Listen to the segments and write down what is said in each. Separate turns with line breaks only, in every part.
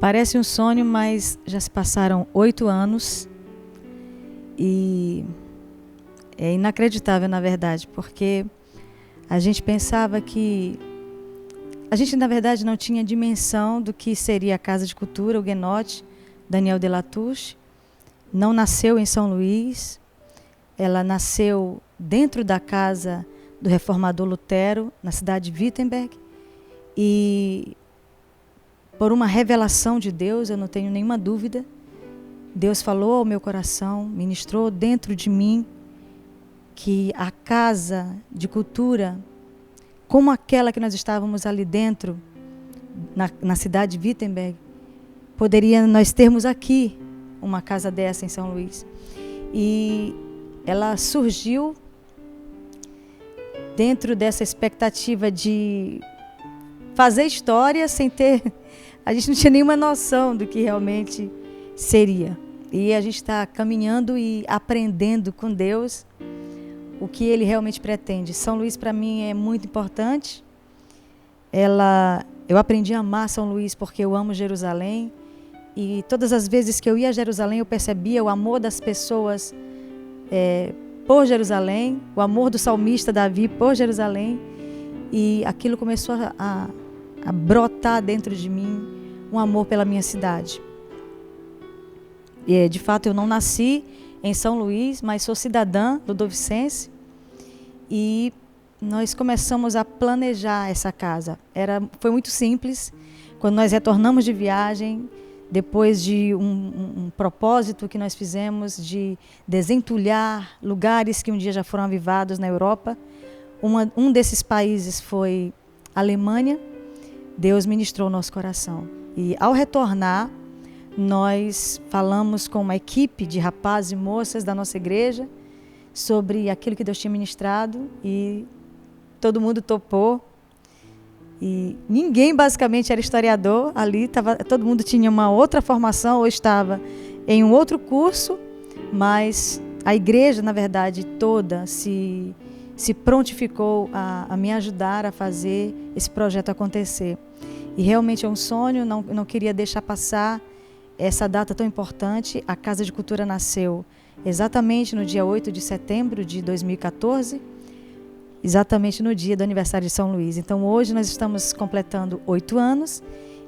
Parece um sonho, mas já se passaram 8 anos e é inacreditável, na verdade, porque a gente pensava que... A gente, na verdade, não tinha dimensão do que seria a Casa de Cultura, o Huguenote, Daniel de Latouche. Não nasceu em São Luís, ela nasceu dentro da casa do reformador Lutero, na cidade de Wittenberg, e por uma revelação de Deus, eu não tenho nenhuma dúvida, Deus falou ao meu coração, ministrou dentro de mim, que a Casa de Cultura, como aquela que nós estávamos ali dentro, na cidade de Wittenberg, poderia nós termos aqui uma casa dessa em São Luís. E ela surgiu dentro dessa expectativa de fazer história sem ter... A gente não tinha nenhuma noção do que realmente seria. E a gente está caminhando e aprendendo com Deus o que Ele realmente pretende. São Luís, para mim, é muito importante. Eu aprendi a amar São Luís porque eu amo Jerusalém. E todas as vezes que eu ia a Jerusalém, eu percebia o amor das pessoas por Jerusalém, o amor do salmista Davi por Jerusalém. E aquilo começou a brotar dentro de mim, um amor pela minha cidade. E, de fato, eu não nasci em São Luís, mas sou cidadã ludovicense. E nós começamos a planejar essa casa. Foi muito simples. Quando nós retornamos de viagem, depois de um propósito que nós fizemos de desentulhar lugares que um dia já foram avivados na Europa, um desses países foi a Alemanha. Deus ministrou o nosso coração. E ao retornar, nós falamos com uma equipe de rapazes e moças da nossa igreja sobre aquilo que Deus tinha ministrado e todo mundo topou. E ninguém basicamente era historiador ali, todo mundo tinha uma outra formação ou estava em um outro curso, mas a igreja, na verdade, toda se prontificou a me ajudar a fazer esse projeto acontecer. E realmente é um sonho, não queria deixar passar essa data tão importante. A Casa de Cultura nasceu exatamente no dia 8 de setembro de 2014, exatamente no dia do aniversário de São Luís. Então hoje nós estamos completando 8 anos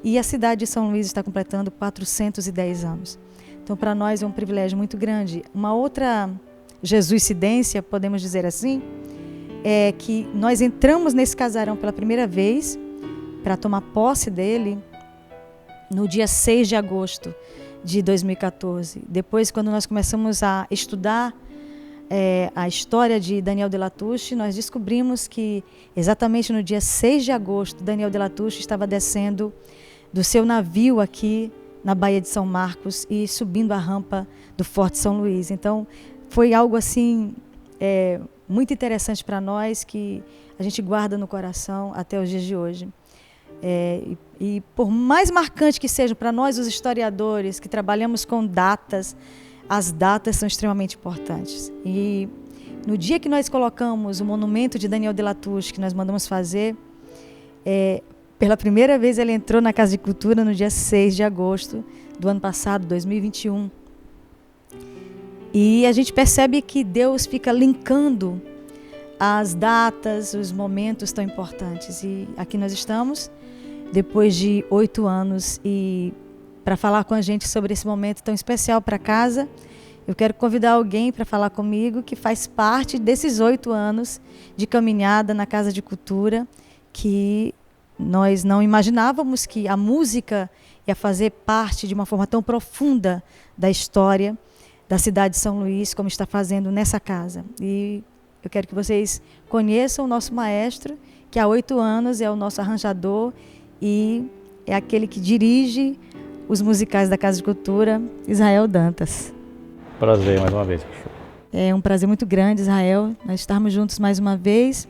e a cidade de São Luís está completando 410 anos. Então para nós é um privilégio muito grande. Uma outra jesuicidência, podemos dizer assim, é que nós entramos nesse casarão pela primeira vez para tomar posse dele no dia 6 de agosto de 2014. Depois, quando nós começamos a estudar a história de Daniel de Latouche, nós descobrimos que exatamente no dia 6 de agosto, Daniel de Latouche estava descendo do seu navio aqui na Baía de São Marcos e subindo a rampa do Forte São Luís. Então, foi algo assim muito interessante para nós, que a gente guarda no coração até os dias de hoje. E por mais marcante que seja para nós, os historiadores que trabalhamos com datas, as datas são extremamente importantes. E no dia que nós colocamos o monumento de Daniel de Latouche, que nós mandamos fazer, pela primeira vez ele entrou na Casa de Cultura no dia 6 de agosto do ano passado, 2021. E a gente percebe que Deus fica linkando as datas, os momentos tão importantes. E aqui nós estamos, depois de 8 anos, e para falar com a gente sobre esse momento tão especial para casa, eu quero convidar alguém para falar comigo que faz parte desses 8 anos de caminhada na Casa de Cultura, que nós não imaginávamos que a música ia fazer parte de uma forma tão profunda da história da cidade de São Luís, como está fazendo nessa casa. E eu quero que vocês conheçam o nosso maestro, que há 8 anos é o nosso arranjador e é aquele que dirige os musicais da Casa de Cultura, Israel Dantas.
Prazer, mais uma vez, pastor.
É um prazer muito grande, Israel, nós estarmos juntos mais uma vez.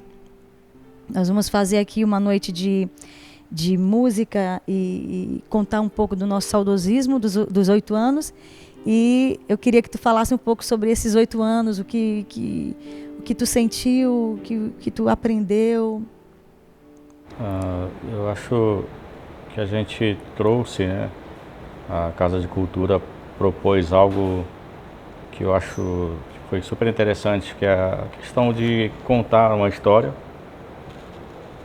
Nós vamos fazer aqui uma noite de música e contar um pouco do nosso saudosismo dos 8 anos. E eu queria que tu falasse um pouco sobre esses 8 anos, o que tu sentiu, o que tu aprendeu.
Eu acho que a gente trouxe, né, a Casa de Cultura propôs algo que eu acho que foi super interessante, que é a questão de contar uma história,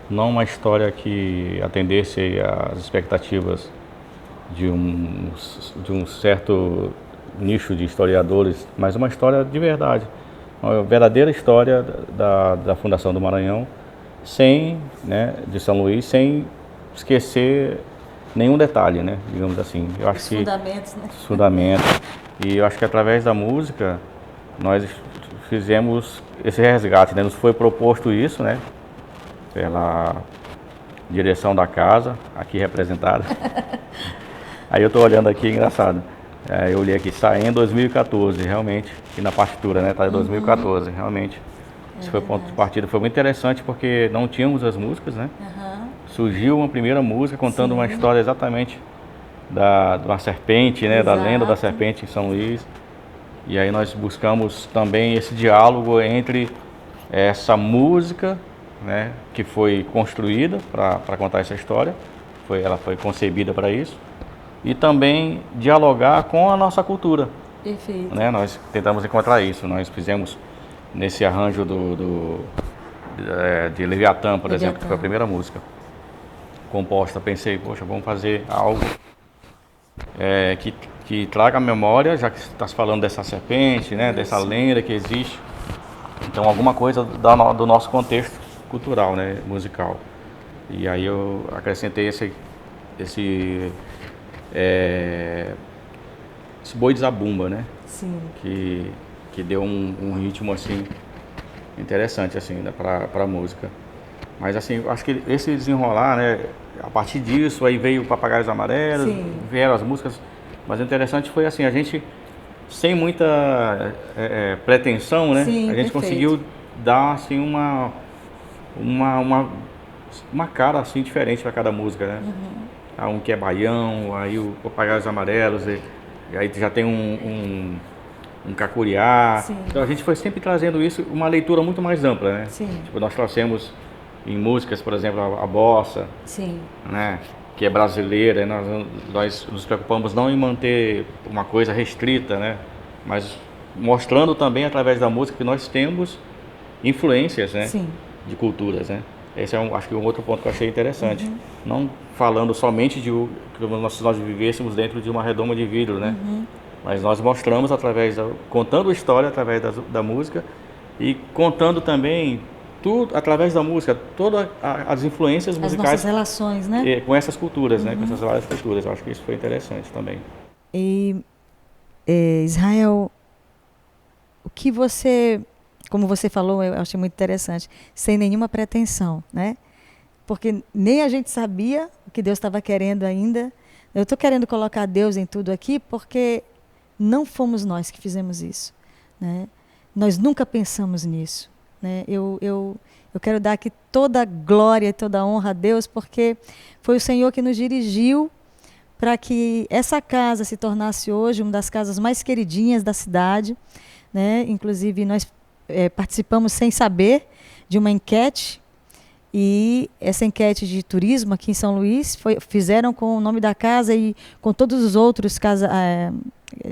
não uma história que atendesse às expectativas de um certo nicho de historiadores, mas uma história de verdade, uma verdadeira história da Fundação do Maranhão, sem, né, de São Luís, sem esquecer nenhum detalhe, né, digamos assim. Eu acho
Os
que
fundamentos, né?
os fundamentos. E eu acho que através da música nós fizemos esse resgate, né? Nos foi proposto isso, né, pela direção da casa, aqui representada. Aí eu tô olhando aqui, engraçado. Eu olhei aqui, está em 2014, realmente, e na partitura, né, tá em 2014, realmente. Esse foi o ponto de partida. Foi muito interessante porque não tínhamos as músicas, né? Surgiu uma primeira música contando uma história exatamente de uma serpente, né? Da lenda da serpente em São Luís. E aí nós buscamos também esse diálogo entre essa música, né, que foi construída para contar essa história, ela foi concebida para isso, e também dialogar com a nossa cultura.
Perfeito.
Né? Nós tentamos encontrar isso, nós fizemos nesse arranjo de Leviatã, por exemplo, que foi a primeira música composta. Pensei, poxa, vamos fazer algo que traga a memória, já que está falando dessa serpente, né, dessa lenda que existe. Então, alguma coisa do nosso contexto cultural, né, musical. E aí eu acrescentei esse boi de zabumba, né?
Sim.
Que deu um ritmo assim interessante assim, né, para a música. Mas assim, acho que esse desenrolar, né, a partir disso aí veio o Papagaios Amarelos, vieram as músicas, mas o interessante foi assim, a gente sem muita pretensão, né?
Sim,
a gente conseguiu dar assim uma cara assim diferente para cada música, né? Um que é baião, aí o Papagaios Amarelos, e aí já tem um cacuriá. Então a gente foi sempre trazendo isso, uma leitura muito mais ampla, né? Tipo, nós trouxemos em músicas, por exemplo, a bossa, né, que é brasileira. Nós nos preocupamos não em manter uma coisa restrita, né, mas mostrando também através da música que nós temos influências, né, de culturas, né. Esse é acho que um outro ponto que eu achei interessante. Não falando somente de que nós vivêssemos dentro de uma redoma de vidro, né, mas nós mostramos contando a história através da música e contando também tudo através da música, todas as influências musicais.
As nossas relações, né?
Com essas culturas, né? Com essas várias culturas. Eu acho que isso foi interessante também.
E, Israel, o que você, como você falou, eu achei muito interessante, sem nenhuma pretensão, né? Porque nem a gente sabia o que Deus estava querendo ainda. Eu estou querendo colocar Deus em tudo aqui porque não fomos nós que fizemos isso, né? Nós nunca pensamos nisso. Né? Eu quero dar aqui toda a glória e toda a honra a Deus, porque foi o Senhor que nos dirigiu para que essa casa se tornasse hoje uma das casas mais queridinhas da cidade, né? Inclusive nós participamos sem saber de uma enquete, e essa enquete de turismo aqui em São Luís fizeram com o nome da casa e com todos os outros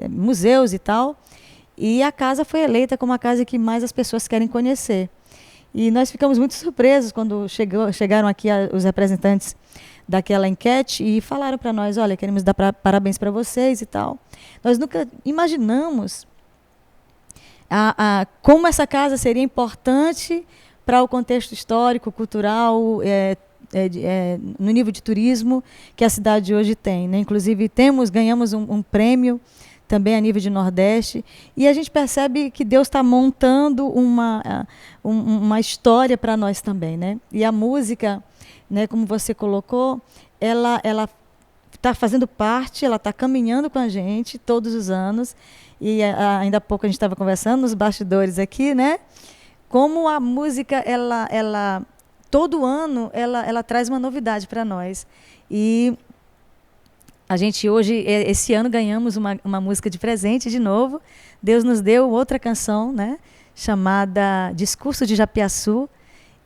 museus e tal. E a casa foi eleita como a casa que mais as pessoas querem conhecer. E nós ficamos muito surpresos quando chegaram aqui os representantes daquela enquete e falaram para nós, olha, queremos dar parabéns para vocês e tal. Nós nunca imaginamos como essa casa seria importante para o contexto histórico, cultural, no nível de turismo que a cidade hoje tem, né? Inclusive ganhamos um prêmio também a nível de Nordeste, e a gente percebe que Deus está montando uma história para nós também, né? E a música, né, como você colocou, ela está fazendo parte, ela está caminhando com a gente todos os anos, e ainda há pouco a gente estava conversando nos bastidores aqui, né? Como a música, todo ano, ela traz uma novidade para nós. E a gente hoje, esse ano, ganhamos uma música de presente de novo. Deus nos deu outra canção, né, chamada Discurso de Japiaçu,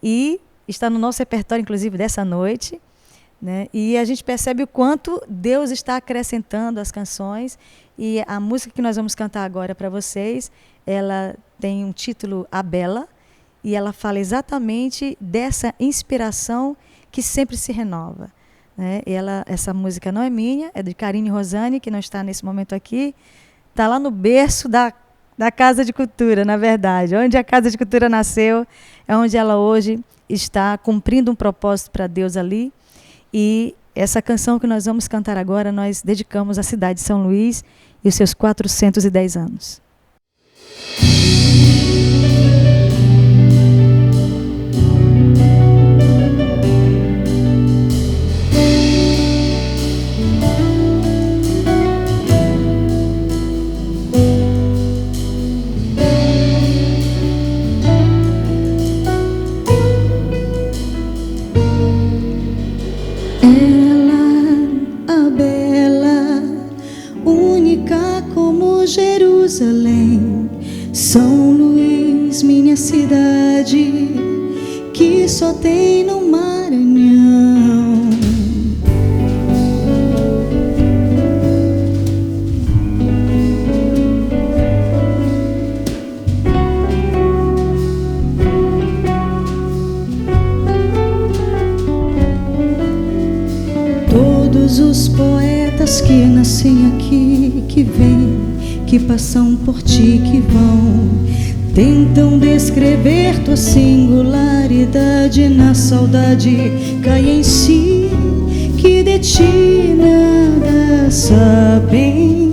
e está no nosso repertório, inclusive, dessa noite. né? E a gente percebe o quanto Deus está acrescentando às canções. E a música que nós vamos cantar agora para vocês, ela tem um título, A Bela, e ela fala exatamente dessa inspiração que sempre se renova, né? Essa música não é minha, é de Karine Rosane, que não está nesse momento aqui. Está lá no berço da Casa de Cultura, na verdade. Onde a Casa de Cultura nasceu, é onde ela hoje está cumprindo um propósito para Deus ali. E essa canção que nós vamos cantar agora, nós dedicamos à cidade de São Luís e os seus 410 anos.
Jerusalém, São Luís, minha cidade, que só tem no Maranhão. Todos os poetas que nascem aqui, que vêm, que passam por ti, que vão, tentam descrever tua singularidade. Na saudade cai em si, que de ti nada sabem.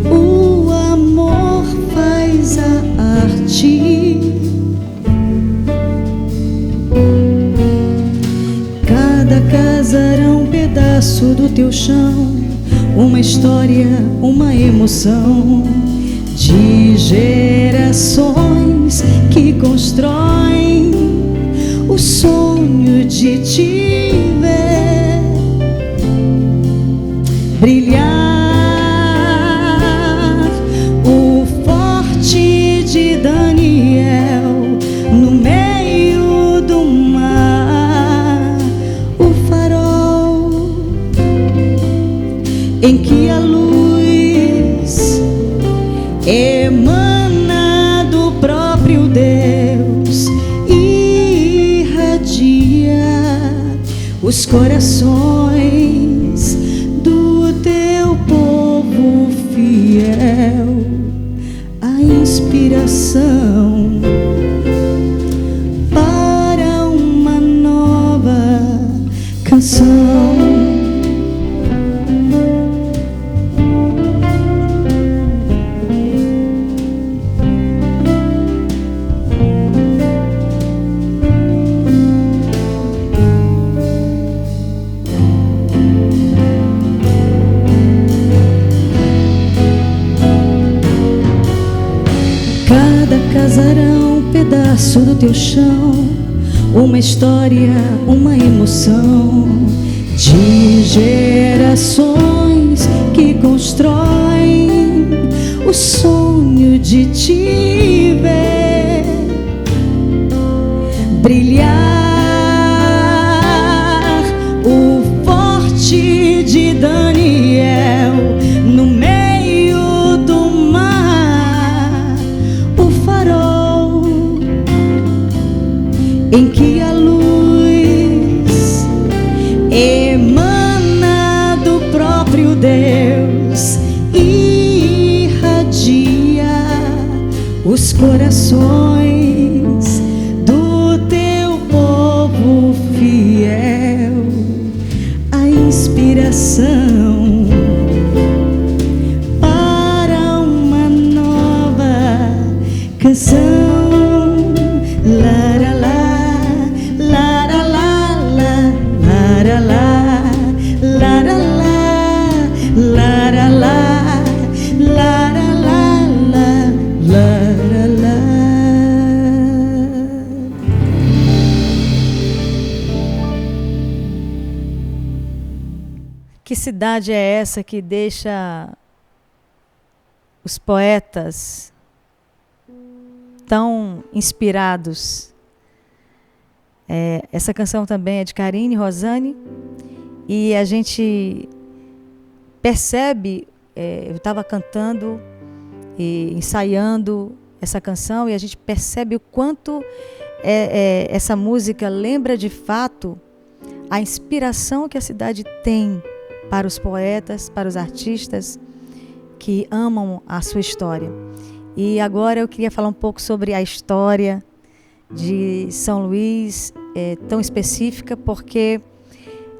O amor faz a arte, cada casarão um pedaço do teu chão, uma história, uma emoção de gerações que constroem o sonho de te ver brilhar. O forte de Daniel no meio do mar, o farol em que a luz emana do próprio Deus e irradia os corações do teu povo fiel. A inspiração para uma nova canção. Casarão, um pedaço do teu chão, uma história, uma emoção de gerações que constroem o sonho de te ver brilhar. O forte de Daniel no meio do mar, o farol em que a luz emana do próprio Deus e irradia os corações do teu povo fiel. A inspiração para uma nova canção.
Que cidade é essa que deixa os poetas tão inspirados? Essa canção também é de Karine Rosane, e a gente percebe, eu estava cantando e ensaiando essa canção, e a gente percebe o quanto essa música lembra de fato a inspiração que a cidade tem para os poetas, para os artistas que amam a sua história. E agora eu queria falar um pouco sobre a história de São Luís, tão específica, porque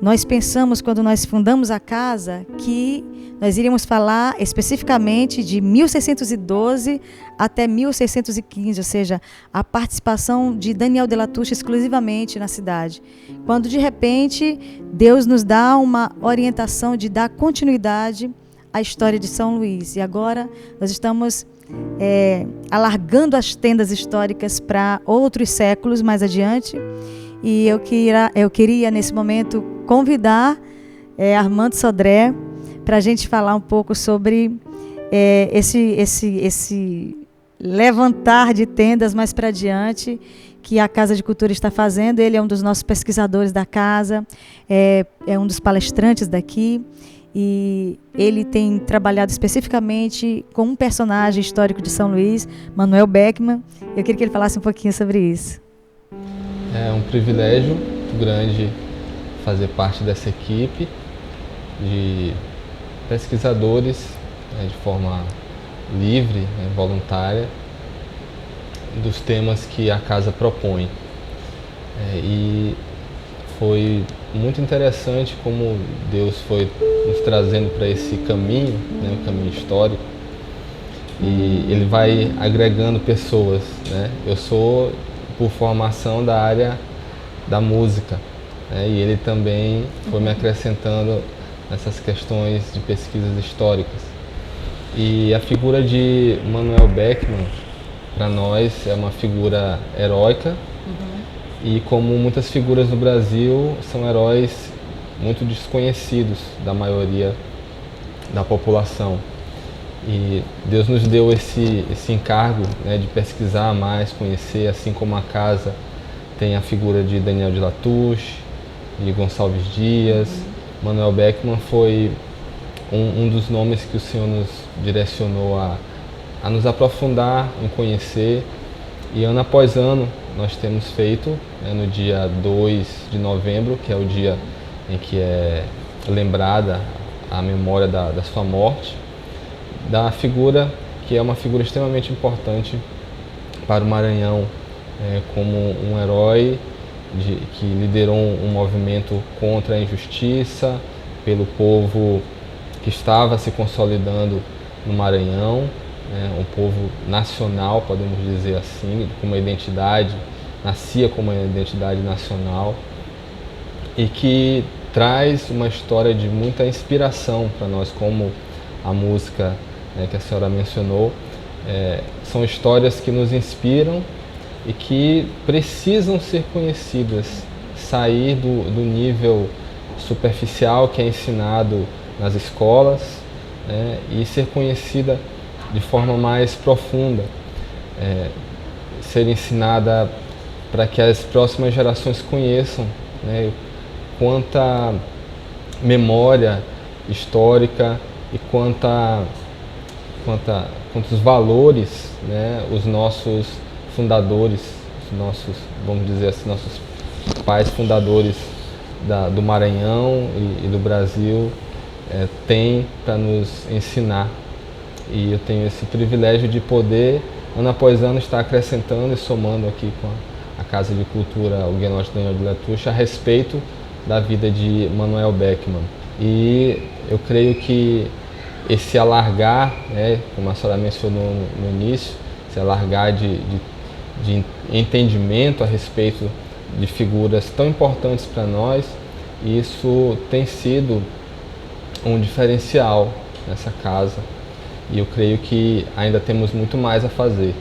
nós pensamos, quando nós fundamos a casa, que nós iríamos falar especificamente de 1612 até 1615, ou seja, a participação de Daniel de Latouche exclusivamente na cidade. Quando, de repente, Deus nos dá uma orientação de dar continuidade à história de São Luís. E agora nós estamos alargando as tendas históricas para outros séculos mais adiante. E eu queria nesse momento, convidar Armando Sodré para a gente falar um pouco sobre esse levantar de tendas mais para adiante que a Casa de Cultura está fazendo. Ele é um dos nossos pesquisadores da casa, é um dos palestrantes daqui, e ele tem trabalhado especificamente com um personagem histórico de São Luís, Manuel Beckmann. Eu queria que ele falasse um pouquinho sobre isso.
É um privilégio muito grande fazer parte dessa equipe de pesquisadores, de forma livre, voluntária, dos temas que a casa propõe. E foi muito interessante como Deus foi nos trazendo para esse caminho, o caminho histórico, e Ele vai agregando pessoas. Eu sou, por formação, da área da música, e Ele também foi me acrescentando nessas questões de pesquisas históricas. E a figura de Manuel Beckmann, para nós, é uma figura heróica, e como muitas figuras no Brasil, são heróis muito desconhecidos da maioria da população. E Deus nos deu esse encargo, de pesquisar mais, conhecer, assim como a casa tem a figura de Daniel de Latouche, de Gonçalves Dias. Manuel Beckmann foi um dos nomes que o Senhor nos direcionou a nos aprofundar em conhecer. E ano após ano nós temos feito, no dia 2 de novembro, que é o dia em que é lembrada a memória da sua morte, da figura que é uma figura extremamente importante para o Maranhão, como um herói que liderou um movimento contra a injustiça, pelo povo que estava se consolidando no Maranhão, um povo nacional, podemos dizer assim, com uma identidade, nascia com uma identidade nacional, e que traz uma história de muita inspiração para nós, como a música que a senhora mencionou. São histórias que nos inspiram e que precisam ser conhecidas, sair do nível superficial que é ensinado nas escolas, e ser conhecida de forma mais profunda, ser ensinada para que as próximas gerações conheçam quanta memória histórica e quantos valores, os nossos fundadores, vamos dizer assim, nossos pais fundadores do Maranhão e do Brasil têm para nos ensinar. E eu tenho esse privilégio de poder, ano após ano, estar acrescentando e somando aqui com a Casa de Cultura Huguenote Daniel de Latouche a respeito da vida de Manuel Beckmann. E eu creio que esse alargar, como a senhora mencionou no início, esse alargar de entendimento a respeito de figuras tão importantes para nós, isso tem sido um diferencial nessa casa. E eu creio que ainda temos muito mais a fazer.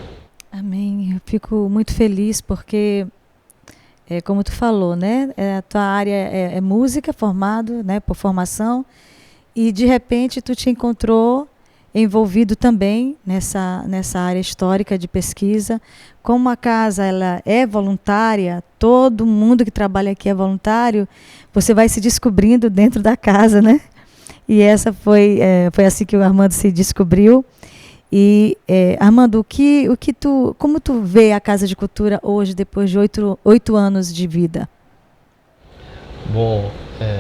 Amém. Eu fico muito feliz porque, como tu falou, a tua área é música, formado, por formação, e de repente tu te encontrou envolvido também nessa área histórica de pesquisa. Como a casa ela é voluntária, todo mundo que trabalha aqui é voluntário, você vai se descobrindo dentro da casa, né? E essa foi assim que o Armando se descobriu. E, Armando, como tu vê a Casa de Cultura hoje, depois de 8 anos de vida?
Bom,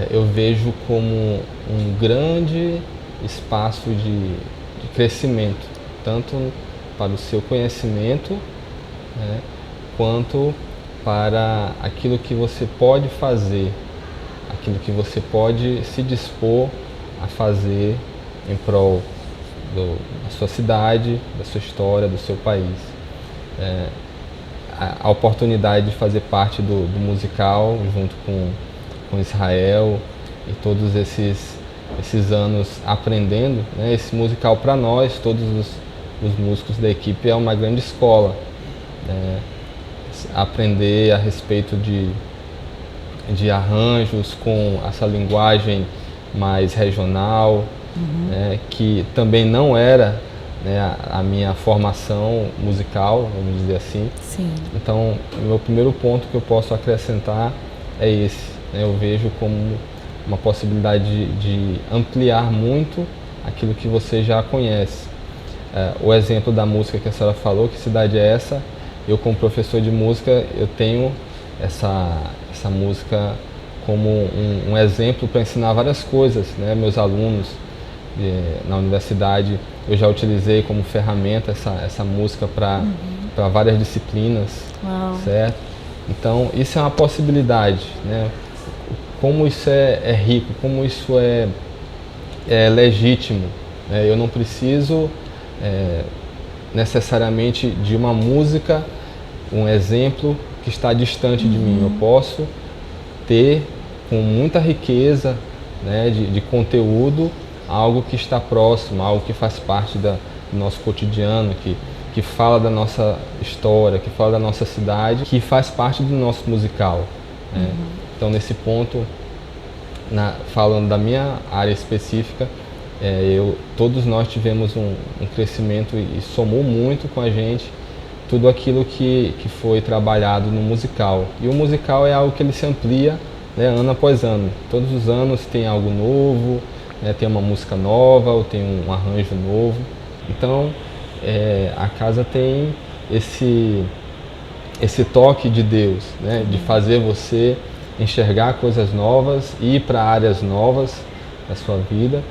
eu vejo como um grande espaço de crescimento, tanto para o seu conhecimento, né, quanto para aquilo que você pode fazer, aquilo que você pode se dispor a fazer em prol da sua cidade, da sua história, do seu país. A oportunidade de fazer parte do musical junto com Israel e todos esses anos aprendendo, né, esse musical para nós, todos os músicos da equipe, é uma grande escola. Aprender a respeito de arranjos com essa linguagem mais regional, que também não era, né, a minha formação musical, vamos dizer assim.
Sim.
Então, o meu primeiro ponto que eu posso acrescentar é esse. Né? Eu vejo como uma possibilidade de ampliar muito aquilo que você já conhece. O exemplo da música que a senhora falou, que cidade é essa? Eu, como professor de música, eu tenho essa música como um exemplo para ensinar várias coisas, né? Meus alunos na universidade, eu já utilizei como ferramenta essa música para várias disciplinas.
Uau.
Certo? Então, isso é uma possibilidade, né? Como isso é rico, como isso é legítimo, né? Eu não preciso necessariamente de uma música, um exemplo que está distante de mim. Eu posso ter, com muita riqueza, né, de conteúdo, algo que está próximo, algo que faz parte do nosso cotidiano, que fala da nossa história, que fala da nossa cidade, que faz parte do nosso musical. Né? Então, nesse ponto, falando da minha área específica, todos nós tivemos um crescimento e somou muito com a gente tudo aquilo que foi trabalhado no musical. E o musical é algo que ele se amplia, né, ano após ano. Todos os anos tem algo novo, né, tem uma música nova, ou tem um arranjo novo. Então, a casa tem esse toque de Deus, né, de fazer você enxergar coisas novas, ir para áreas novas da sua vida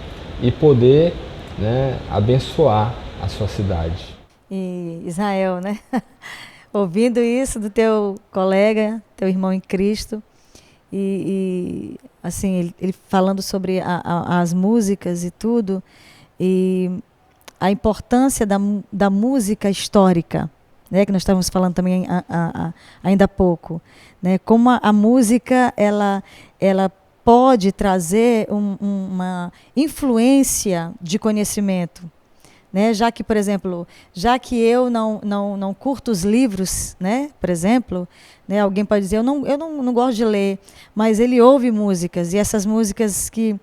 e poder, né, abençoar a sua cidade.
E Israel, né? Ouvindo isso do teu colega, teu irmão em Cristo, e assim, ele falando sobre as músicas e tudo, e a importância da música histórica, né, que nós estávamos falando também ainda há pouco, né, como a música ela pode trazer uma influência de conhecimento, né, já que, por exemplo, eu não curto os livros, né, por exemplo, né, alguém pode dizer, eu não gosto de ler, mas ele ouve músicas, e essas músicas que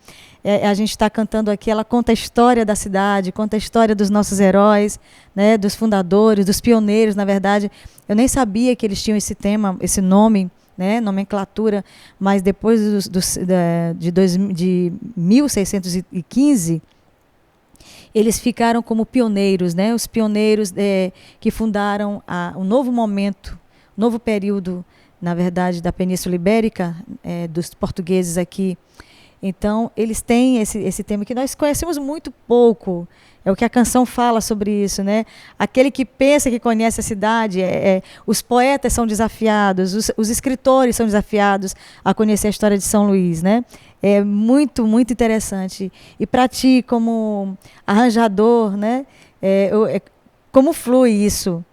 a gente está cantando aqui, ela conta a história da cidade, conta a história dos nossos heróis, né, dos fundadores, dos pioneiros. Na verdade, eu nem sabia que eles tinham esse nome, né, nomenclatura, mas depois de 1615, eles ficaram como pioneiros, né, os pioneiros que fundaram um novo momento, novo período, na verdade, da Península Ibérica, dos portugueses aqui. Então, eles têm esse tema que nós conhecemos muito pouco. É o que a canção fala sobre isso, né? Aquele que pensa que conhece a cidade, os poetas são desafiados, os escritores são desafiados a conhecer a história de São Luís, né? É muito, muito interessante. E para ti, como arranjador, né? Como flui isso,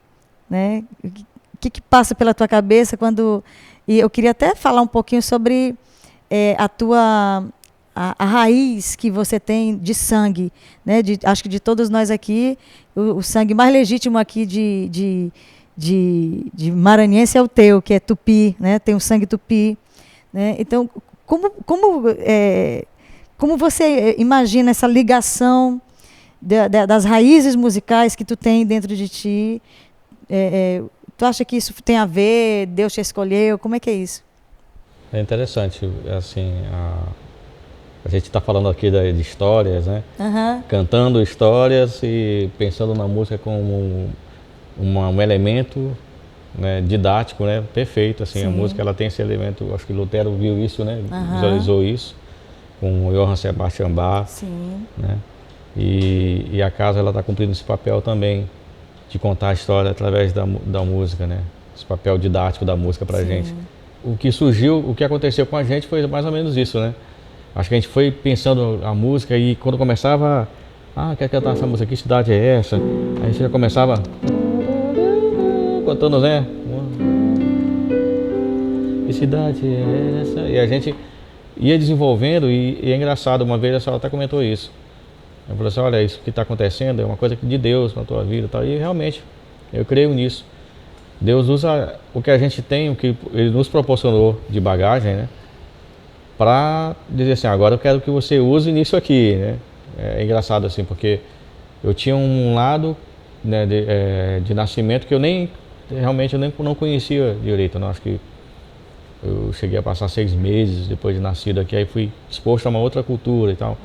né? O que passa pela tua cabeça quando... E eu queria até falar um pouquinho sobre a raiz que você tem de sangue, né? Acho que de todos nós aqui, o sangue mais legítimo aqui de maranhense é o teu, que é tupi, né? Tem o sangue tupi, né? Então, como você imagina essa ligação das raízes musicais que tu tem dentro de ti. Tu acha que isso tem a ver? Deus te escolheu? Como é que é isso?
É interessante, assim, a gente está falando aqui de histórias, né?
Uhum.
Cantando histórias e pensando na música como um elemento, né, didático, né? Perfeito, assim. Sim. A música ela tem esse elemento, acho que Lutero viu isso, né? Uhum. Visualizou isso com o Johann Sebastian Bach. Sim. Né? E a casa ela está cumprindo esse papel também de contar a história através da música, né? Esse papel didático da música para a gente. O que surgiu, o que aconteceu com a gente foi mais ou menos isso, né? Acho que a gente foi pensando a música e quando começava, quer cantar essa música, que cidade é essa? A gente já começava cantando, né? Que cidade é essa? E a gente ia desenvolvendo e é engraçado, uma vez a senhora até comentou isso. Eu falei assim, olha, isso que está acontecendo é uma coisa de Deus na tua vida e tal. E realmente, eu creio nisso. Deus usa o que a gente tem, o que Ele nos proporcionou de bagagem, né? Para dizer assim, agora eu quero que você use nisso aqui, né? É engraçado assim, porque eu tinha um lado, né, de nascimento que eu realmente não conhecia direito. Não? Acho que eu cheguei a passar 6 meses depois de nascido aqui, aí fui exposto a uma outra cultura e tal.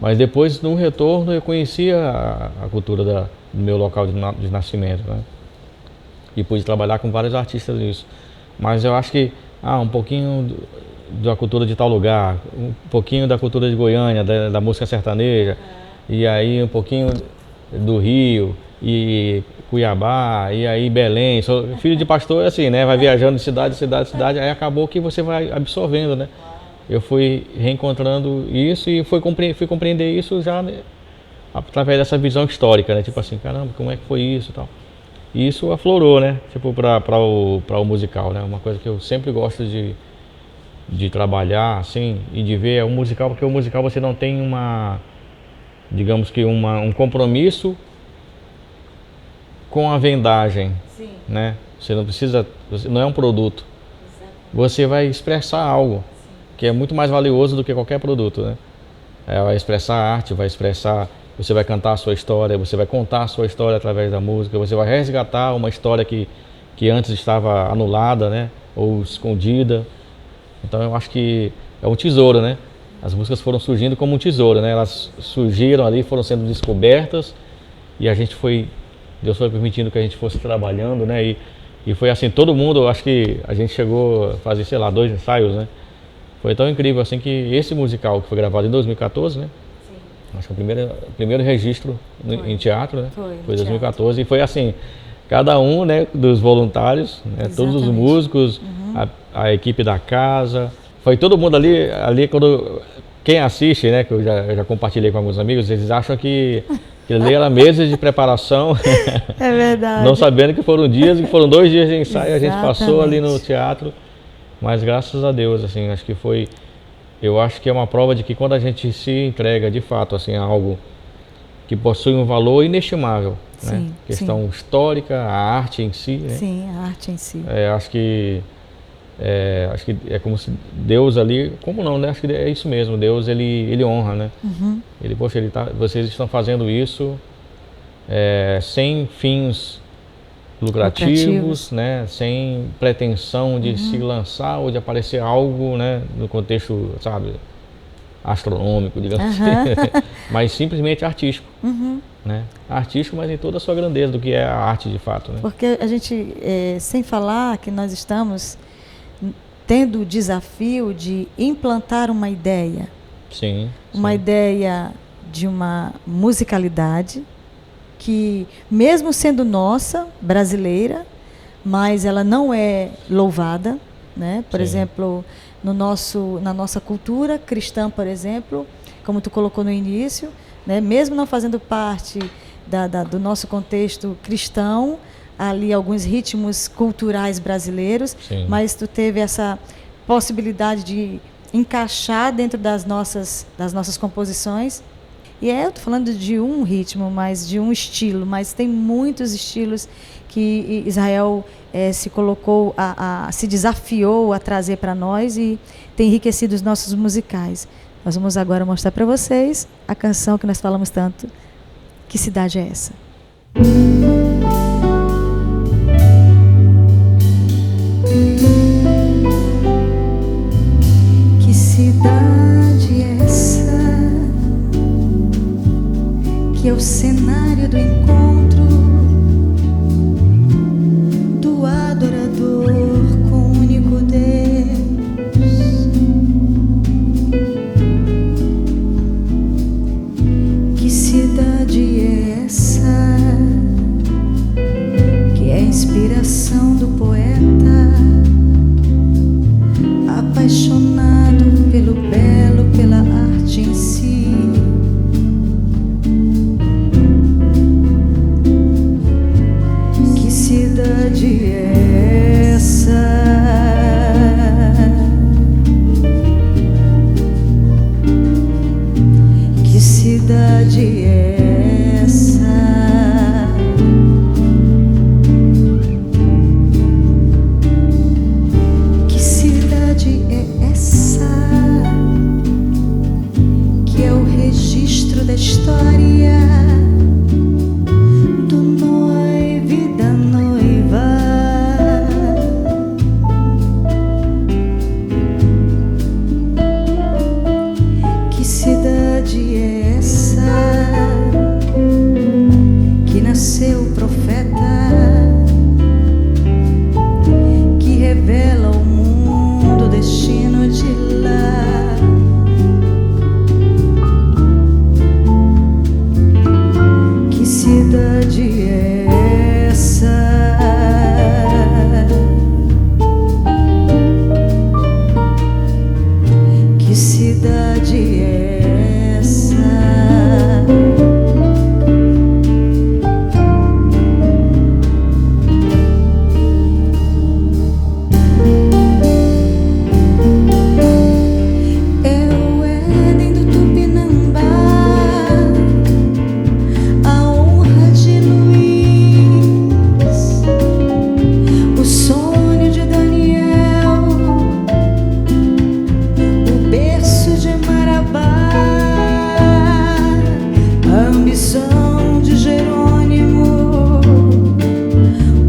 Mas depois, no retorno, eu conhecia a cultura do meu local de nascimento, né? E pude trabalhar com vários artistas nisso. Mas eu acho que, um pouquinho da cultura de tal lugar, um pouquinho da cultura de Goiânia, da música sertaneja, e aí um pouquinho do Rio, e Cuiabá, e aí Belém. Sou filho de pastor, assim, né? Vai viajando de cidade, aí acabou que você vai absorvendo, né? Eu fui reencontrando isso e fui compreender isso já, né, através dessa visão histórica, né? Tipo assim, caramba, como é que foi isso e tal. E isso aflorou, né? Tipo, para o musical, né? Uma coisa que eu sempre gosto de trabalhar, assim, e de ver o musical, porque o musical você não tem digamos que um compromisso com a vendagem, sim, né? Você não precisa, não é um produto. Exato. Você vai expressar algo, sim, que é muito mais valioso do que qualquer produto, né? Vai expressar arte, você vai cantar a sua história, você vai contar a sua história através da música, você vai resgatar uma história que antes estava anulada, né? Ou escondida. Então eu acho que é um tesouro, né? As músicas foram surgindo como um tesouro, né? Elas surgiram ali, foram sendo descobertas e Deus foi permitindo que a gente fosse trabalhando, né? E foi assim, todo mundo, acho que a gente chegou a fazer, 2 ensaios, né? Foi tão incrível assim que esse musical que foi gravado em 2014, né? Sim. Acho que o primeiro registro em teatro, né? Foi 2014 teatro. E foi assim, cada um, né, dos voluntários, né, todos os músicos, a equipe da casa, foi todo mundo ali quando quem assiste, né, que eu já compartilhei com alguns amigos, eles acham que ali era meses de preparação. É verdade. Não sabendo que foram 2 dias de ensaio, a gente passou ali no teatro. Mas graças a Deus, assim, eu acho que é uma prova de que quando a gente se entrega de fato, assim, a algo que possui um valor inestimável, sim, né? Questão histórica, a arte em si, né? Sim, a arte em si. Acho que é como se Deus ali, como não, né? Acho que é isso mesmo, Deus ele honra, né? Uhum. Vocês estão fazendo isso sem fins lucrativos, né? Sem pretensão de se lançar ou de aparecer algo, né? No contexto, sabe, astronômico, digamos assim, mas simplesmente artístico, né? Artístico, mas em toda a sua grandeza do que é a arte de fato, né? Porque a gente, sem falar que nós estamos tendo o desafio de implantar uma ideia, uma ideia de uma musicalidade que, mesmo sendo nossa, brasileira, mas ela não é louvada, né? Por exemplo, na nossa cultura cristã, por exemplo, como tu colocou no início, né? Mesmo não fazendo parte do nosso contexto cristão, ali alguns ritmos culturais brasileiros, mas tu teve essa possibilidade de encaixar dentro das nossas composições. E eu estou falando de um ritmo, mas de um estilo, mas tem muitos estilos que Israel se colocou, se desafiou a trazer para nós e tem enriquecido os nossos musicais. Nós vamos agora mostrar para vocês a canção que nós falamos tanto,
Que cidade é essa?
Que cidade é essa? Que é o cenário do encontro do adorador com o único Deus. Que cidade é essa? Que é a inspiração do poeta, apaixonado pelo belo, pela arte em si. Que cidade é essa? Que cidade é essa? Que cidade é essa? Que é o registro da história do noivo e da noiva. Que cidade é essa? Que nasceu o profeta, que revela ao mundo o destino de lá. Que cidade é essa? Que cidade é essa? É o Éden do Tupinambá, a honra de Luiz, o sonho de Daniel, o berço de Marabá, a ambição de Jerônimo,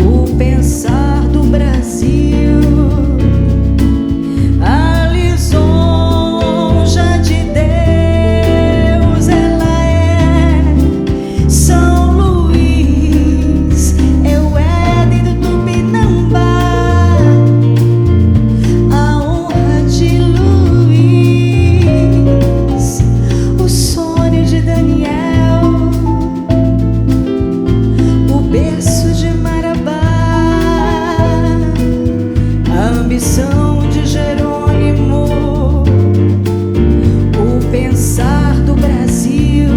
o pensar do Brasil, a lisonja de Deus. Ela é São Luís, é o Éden do Tupinambá, a honra de Luiz, o sonho de Daniel, o berço de Marabá, a ambição de Jerônimo, o pensar do Brasil,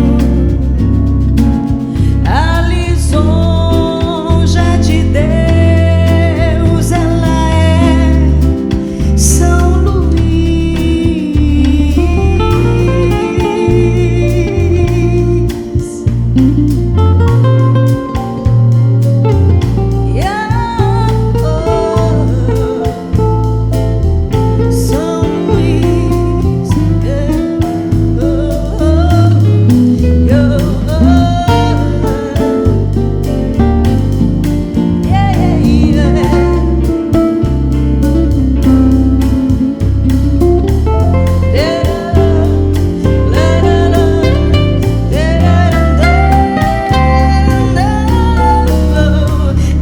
a lisonja de Deus. Ela é São Luís. São Luís.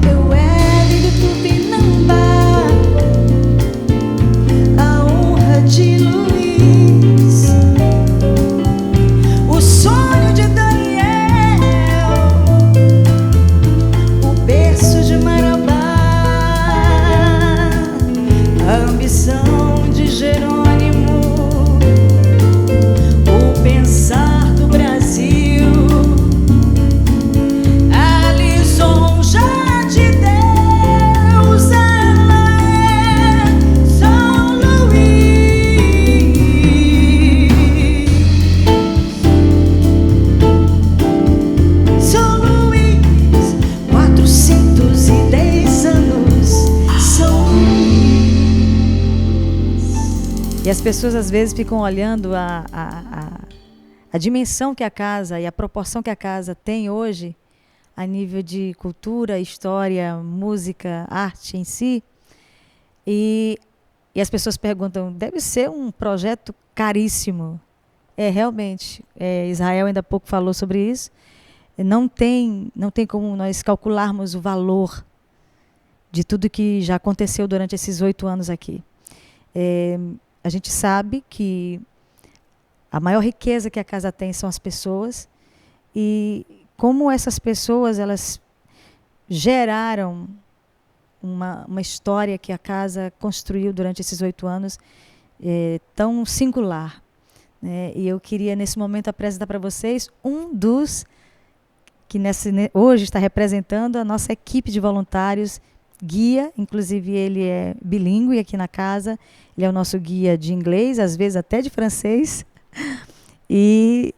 Eu Éden do Tupinambá, a honra de Luiz, o sonho de Daniel, o berço de Marabá, a ambição de Jerônimo, o pensar do Brasil, a lisonja de Deus. Ela é São Luís. São Luís, 410 anos. São Luís.
E as pessoas às vezes ficam olhando a dimensão que a casa e a proporção que a casa tem hoje, a nível de cultura, história, música, arte em si. E as pessoas perguntam, deve ser um projeto caríssimo. Realmente. Israel ainda há pouco falou sobre isso. Não tem como nós calcularmos o valor de tudo que já aconteceu durante esses 8 anos aqui. A gente sabe que a maior riqueza que a casa tem são as pessoas, e como essas pessoas elas geraram uma história que a casa construiu durante esses 8 anos tão singular, né? E eu queria nesse momento apresentar para vocês um dos que hoje está representando a nossa equipe de voluntários, guia, inclusive ele é bilíngue aqui na casa, ele é o nosso guia de inglês, às vezes até de francês, e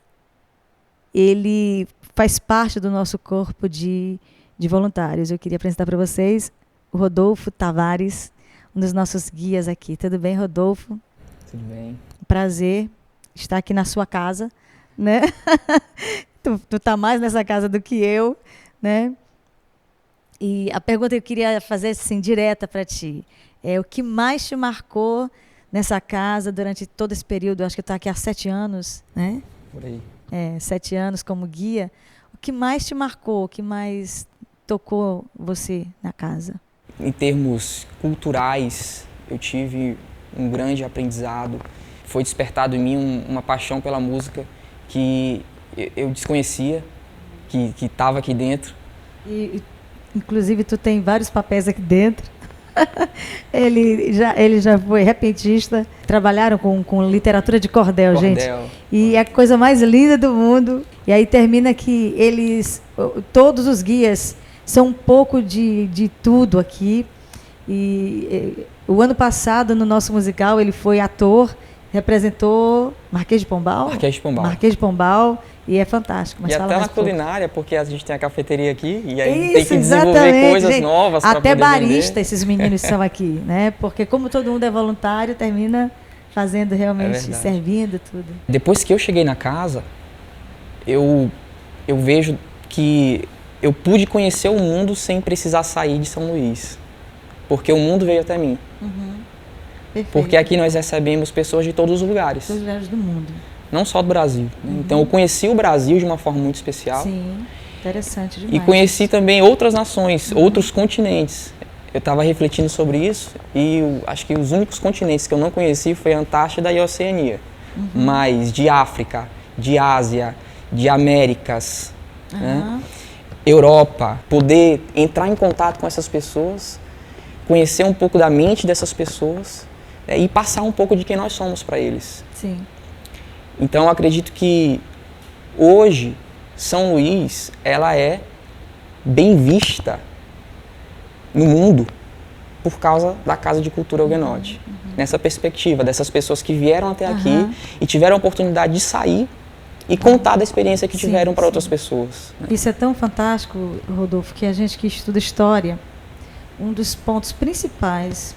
ele faz parte do nosso corpo de voluntários. Eu queria apresentar para vocês o Rodolfo Tavares, um dos nossos guias aqui. Tudo bem, Rodolfo?
Tudo bem.
Prazer estar aqui na sua casa, né? Tu tá mais nessa casa do que eu, né? E a pergunta que eu queria fazer assim, direta para ti, o que mais te marcou nessa casa durante todo esse período? Eu acho que eu estou aqui há 7 anos, né?
Por aí.
7 anos como guia. O que mais te marcou, o que mais tocou você na casa?
Em termos culturais, eu tive um grande aprendizado. Foi despertado em mim uma paixão pela música que eu desconhecia, que estava aqui dentro.
Inclusive, tu tem vários papéis aqui dentro. Ele já foi repentista. Trabalharam com literatura de cordel, gente. E é a coisa mais linda do mundo. E aí termina que todos os guias, são um pouco de tudo aqui. E o ano passado, no nosso musical, ele foi ator, representou Marquês de Pombal. Marquês de Pombal. E é fantástico. Mas
e
fala
até na culinária, porque a gente tem a cafeteria aqui e aí tem que
desenvolver
coisas
gente,
novas para poder
até barista
vender.
Esses meninos são aqui, né? Porque como todo mundo é voluntário, termina fazendo realmente, servindo tudo.
Depois que eu cheguei na casa, eu vejo que eu pude conhecer o mundo sem precisar sair de São Luís. Porque o mundo veio até mim.
Perfeito.
Porque aqui nós recebemos pessoas de todos os lugares.
Todos os lugares do mundo.
Não só do Brasil. Né? Então eu conheci o Brasil de uma forma muito especial.
Sim, interessante demais.
E conheci também outras nações, outros continentes. Eu estava refletindo sobre isso e acho que os únicos continentes que eu não conheci foi a Antártida e a Oceania. Mas de África, de Ásia, de Américas, né? Europa, poder entrar em contato com essas pessoas, conhecer um pouco da mente dessas pessoas, né? E passar um pouco de quem nós somos para eles.
Sim.
Então, eu acredito que hoje, São Luís, ela é bem vista no mundo por causa da Casa de Cultura Huguenote. Nessa perspectiva, dessas pessoas que vieram até aqui e tiveram a oportunidade de sair e contar da experiência que tiveram para outras pessoas. Né?
Isso é tão fantástico, Rodolfo, que a gente que estuda história, um dos pontos principais,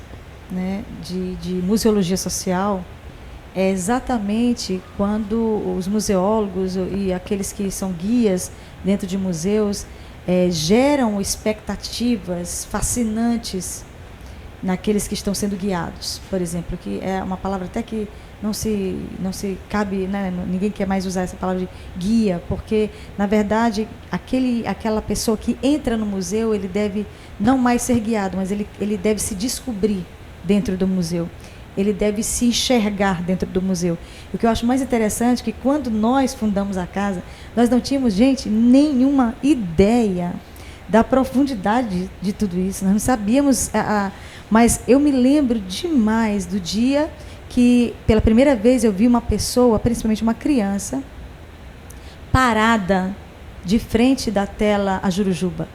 né, de museologia social é exatamente quando os museólogos e aqueles que são guias dentro de museus geram expectativas fascinantes naqueles que estão sendo guiados. Por exemplo, que é uma palavra até que não se cabe, né? Ninguém quer mais usar essa palavra de guia, porque, na verdade, aquela pessoa que entra no museu, ele deve não mais ser guiado, mas ele deve se descobrir dentro do museu. Ele deve se enxergar dentro do museu. O que eu acho mais interessante é que quando nós fundamos a casa, nós não tínhamos, gente, nenhuma ideia da profundidade de tudo isso. Nós não sabíamos, mas eu me lembro demais do dia que, pela primeira vez, eu vi uma pessoa, principalmente uma criança, parada de frente da tela A Jurujuba.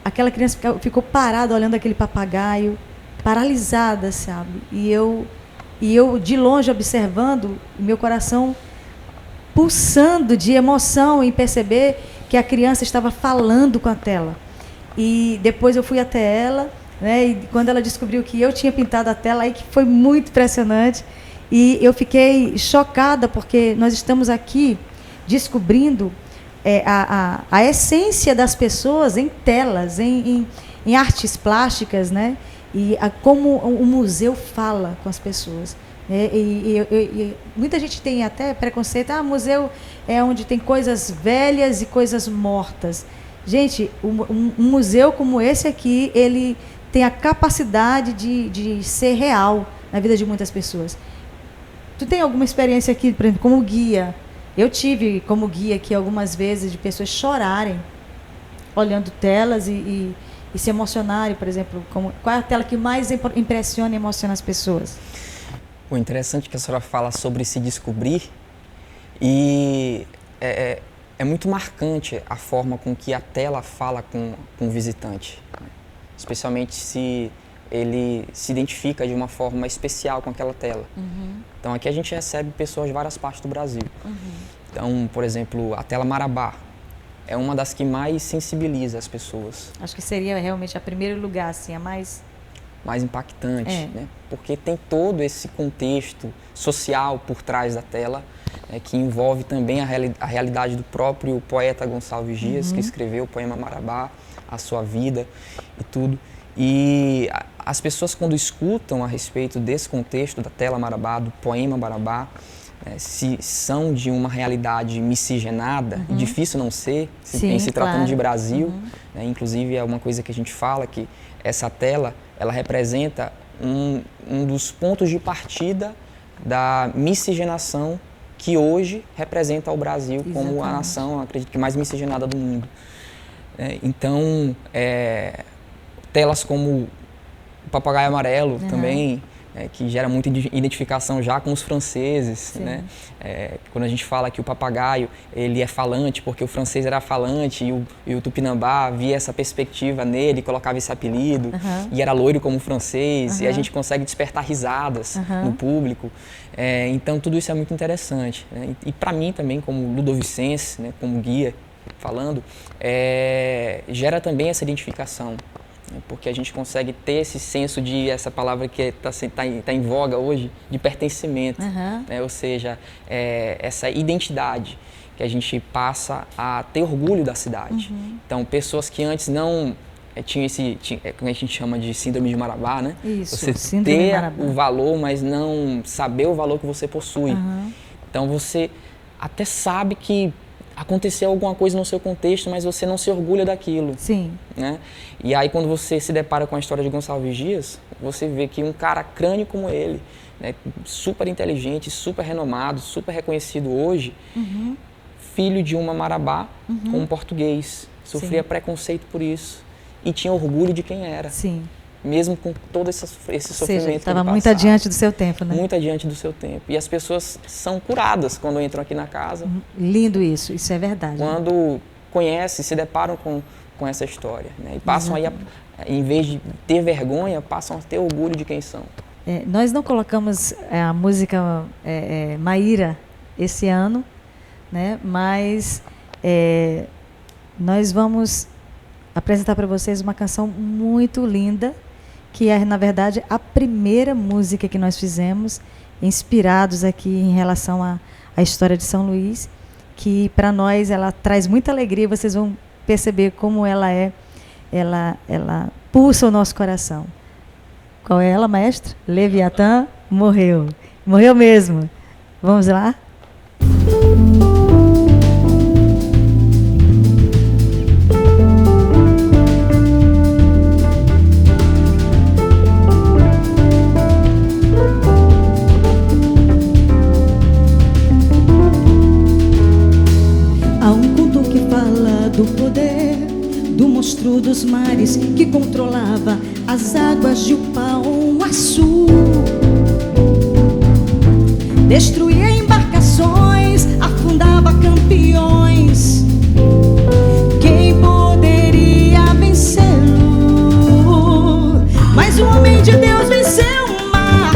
Aquela criança ficou parada olhando aquele papagaio, paralisada, sabe? E eu de longe observando, meu coração pulsando de emoção em perceber que a criança estava falando com a tela. E depois eu fui até ela, né? E quando ela descobriu que eu tinha pintado a tela, aí que foi muito impressionante. E eu fiquei chocada porque nós estamos aqui descobrindo a essência das pessoas em telas, em artes plásticas, né? E como o museu fala com as pessoas. E muita gente tem até preconceito, museu é onde tem coisas velhas e coisas mortas. Gente, um museu como esse aqui, ele tem a capacidade de ser real na vida de muitas pessoas. Tu tem alguma experiência aqui, por exemplo, como guia? Eu tive como guia aqui algumas vezes de pessoas chorarem olhando telas e se emocionarem, por exemplo. Qual é a tela que mais impressiona e emociona as pessoas?
O interessante que a senhora fala sobre se descobrir, e é muito marcante a forma com que a tela fala com o visitante, especialmente se ele se identifica de uma forma especial com aquela tela. Então aqui a gente recebe pessoas de várias partes do Brasil. Então, por exemplo, a tela Marabá é uma das que mais sensibiliza as pessoas.
Acho que seria realmente a primeiro lugar, assim, a mais
impactante, né? Porque tem todo esse contexto social por trás da tela, que envolve também a realidade do próprio poeta Gonçalves Dias, que escreveu o poema Marabá, a sua vida e tudo. E as pessoas, quando escutam a respeito desse contexto da tela Marabá, do poema Marabá, se são de uma realidade miscigenada, e difícil não ser, em se tratando de Brasil, né? Inclusive é uma coisa que a gente fala, que essa tela, ela representa um dos pontos de partida da miscigenação que hoje representa o Brasil como a nação, acredito que mais miscigenada do mundo. Então, telas como o Papagaio Amarelo também, que gera muita identificação já com os franceses, né? Quando a gente fala que o papagaio ele é falante porque o francês era falante e o Tupinambá via essa perspectiva nele, colocava esse apelido, e era loiro como o francês, e a gente consegue despertar risadas no público. Então tudo isso é muito interessante, né? E para mim também, como ludovicense, né, como guia falando, gera também essa identificação. Porque a gente consegue ter esse senso de, essa palavra que está em voga hoje, de pertencimento, né? Ou seja, essa identidade que a gente passa a ter orgulho da cidade. Então, pessoas que antes não tinham como a gente chama de síndrome de Marabá, né?
Isso,
você ter o valor, mas não saber o valor que você possui. Então, você até sabe que aconteceu alguma coisa no seu contexto, mas você não se orgulha daquilo.
Sim.
Né? E aí, quando você se depara com a história de Gonçalves Dias, você vê que um cara crânio como ele, né, super inteligente, super renomado, super reconhecido hoje, filho de uma Marabá com um português, sofria preconceito por isso e tinha orgulho de quem era.
Sim.
Mesmo com todo esse sofrimento.
Estava muito adiante do seu tempo, né?
Muito adiante do seu tempo. E as pessoas são curadas quando entram aqui na casa.
Lindo isso é verdade.
Quando conhecem, se deparam com essa história, né? E passam aí, em vez de ter vergonha, passam a ter orgulho de quem são.
Nós não colocamos a música Maíra esse ano, né? Mas nós vamos apresentar para vocês uma canção muito linda, que é, na verdade, a primeira música que nós fizemos, inspirados aqui em relação à história de São Luís, que para nós ela traz muita alegria, vocês vão perceber como ela pulsa o nosso coração. Qual é ela, maestra? Leviatã morreu. Morreu mesmo. Vamos lá?
Do poder do monstro dos mares que controlava as águas de Upauaçu, destruía embarcações, afundava campeões. Quem poderia vencê-lo? Mas o homem de Deus venceu o mar,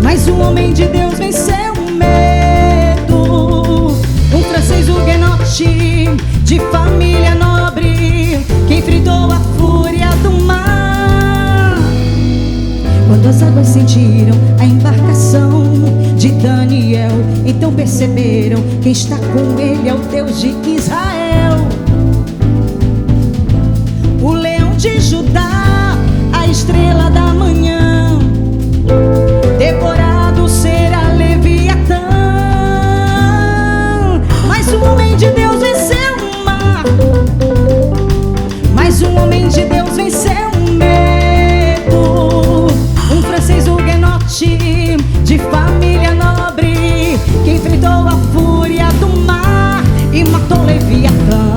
mas o homem de Deus venceu o medo. Um francês huguenote de família nobre que enfrentou a fúria do mar. Quando Quando as águas sentiram a embarcação de Daniel, então perceberam quem está com ele é o Deus de Israel. O leão de Judá, a estrela da manhã, devorado será Leviatã. Mas o homem de Deus venceu o mar, mas o homem de Deus venceu o medo. Um francês huguenote de família nobre, que enfrentou a fúria do mar e matou Leviatã.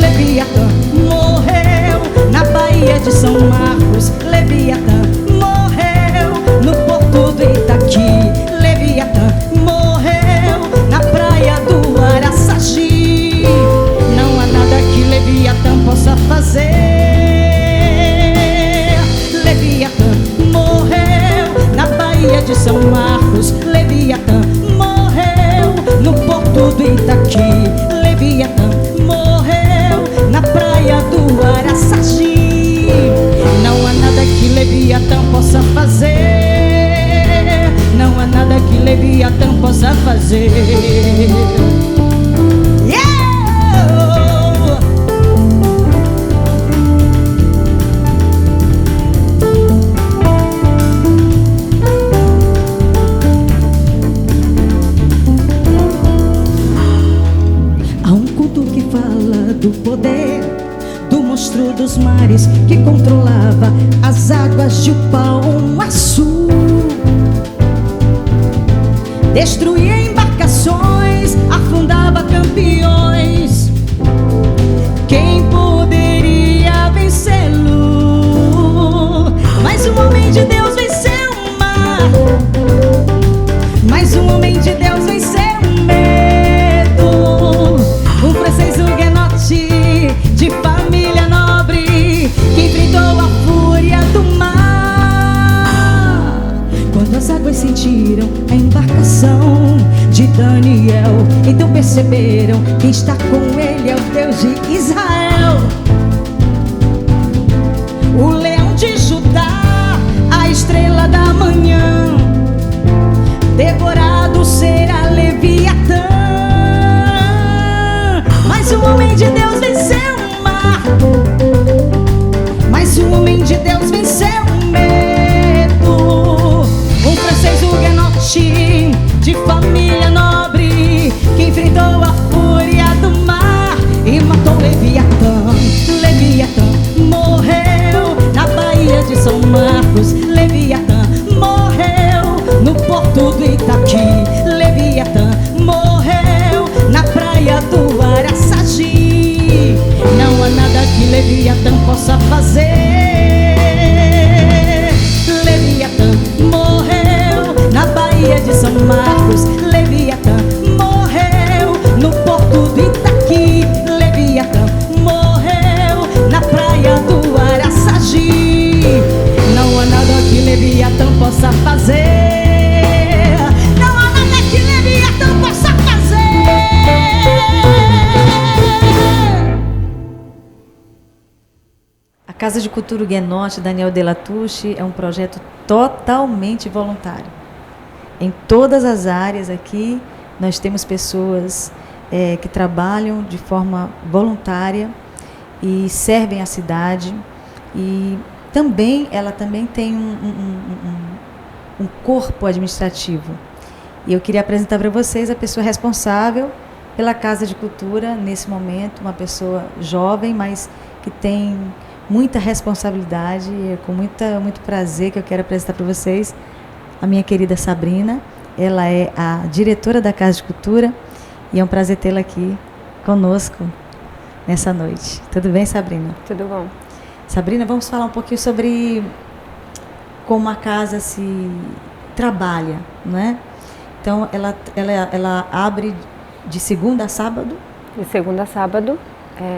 Leviatã morreu na Baía de São Marcos. Leviatã morreu no porto do Itaqui. Leviatã morreu na praia do Araçagi. Não há nada que Leviatã possa fazer. Leviatã morreu na Baía de São Marcos. Leviatã morreu no porto do Itaqui. Leviatã morreu na praia do Araçagi. Não há nada que Leviatã possa fazer. Não há nada que Leviatã possa fazer. Do poder do monstro dos mares que controlava as águas de Upauaçu, destruía embarcações, afundava campeões. Quem poderia vencê-lo? Mas o homem de Deus venceu o mar, mas o homem de Deus venceu o medo. Um francês de família nobre, que enfrentou a fúria do mar. Quando as águas sentiram a embarcação de Daniel, então perceberam quem está com ele é o Deus de Israel. O leão de Judá, a estrela da manhã, devorado será Leviatã. Mas o homem de Deus venceu o mar, mas o homem de Deus venceu o medo. Um francês huguenote de família nobre, que enfrentou a fúria do mar e matou Leviatã. Leviatã morreu na Baía de São Marcos. Leviatã morreu no porto do Itaqui. Leviatã morreu na praia do Araçagi. Não há nada que Leviatã possa fazer. Leviatã morreu na Baía de São Marcos. Leviatã morreu no porto do Itaqui. Leviatã morreu na praia do Araçagi. Não há nada que Leviatã possa fazer. Não há nada que Leviatã possa fazer.
A Casa de Cultura Huguenote Daniel de Latouche é um projeto totalmente voluntário. Em todas as áreas aqui, nós temos pessoas que trabalham de forma voluntária e servem a cidade. E também, ela também tem um corpo administrativo. E eu queria apresentar para vocês a pessoa responsável pela Casa de Cultura nesse momento, uma pessoa jovem, mas que tem muita responsabilidade. E é com muito prazer que eu quero apresentar para vocês a minha querida Sabrina. Ela é a diretora da Casa de Cultura e é um prazer tê-la aqui conosco nessa noite. Tudo bem, Sabrina?
Tudo bom.
Sabrina, vamos falar um pouquinho sobre como a casa se trabalha, né? Então, ela abre de segunda a sábado?
De segunda a sábado.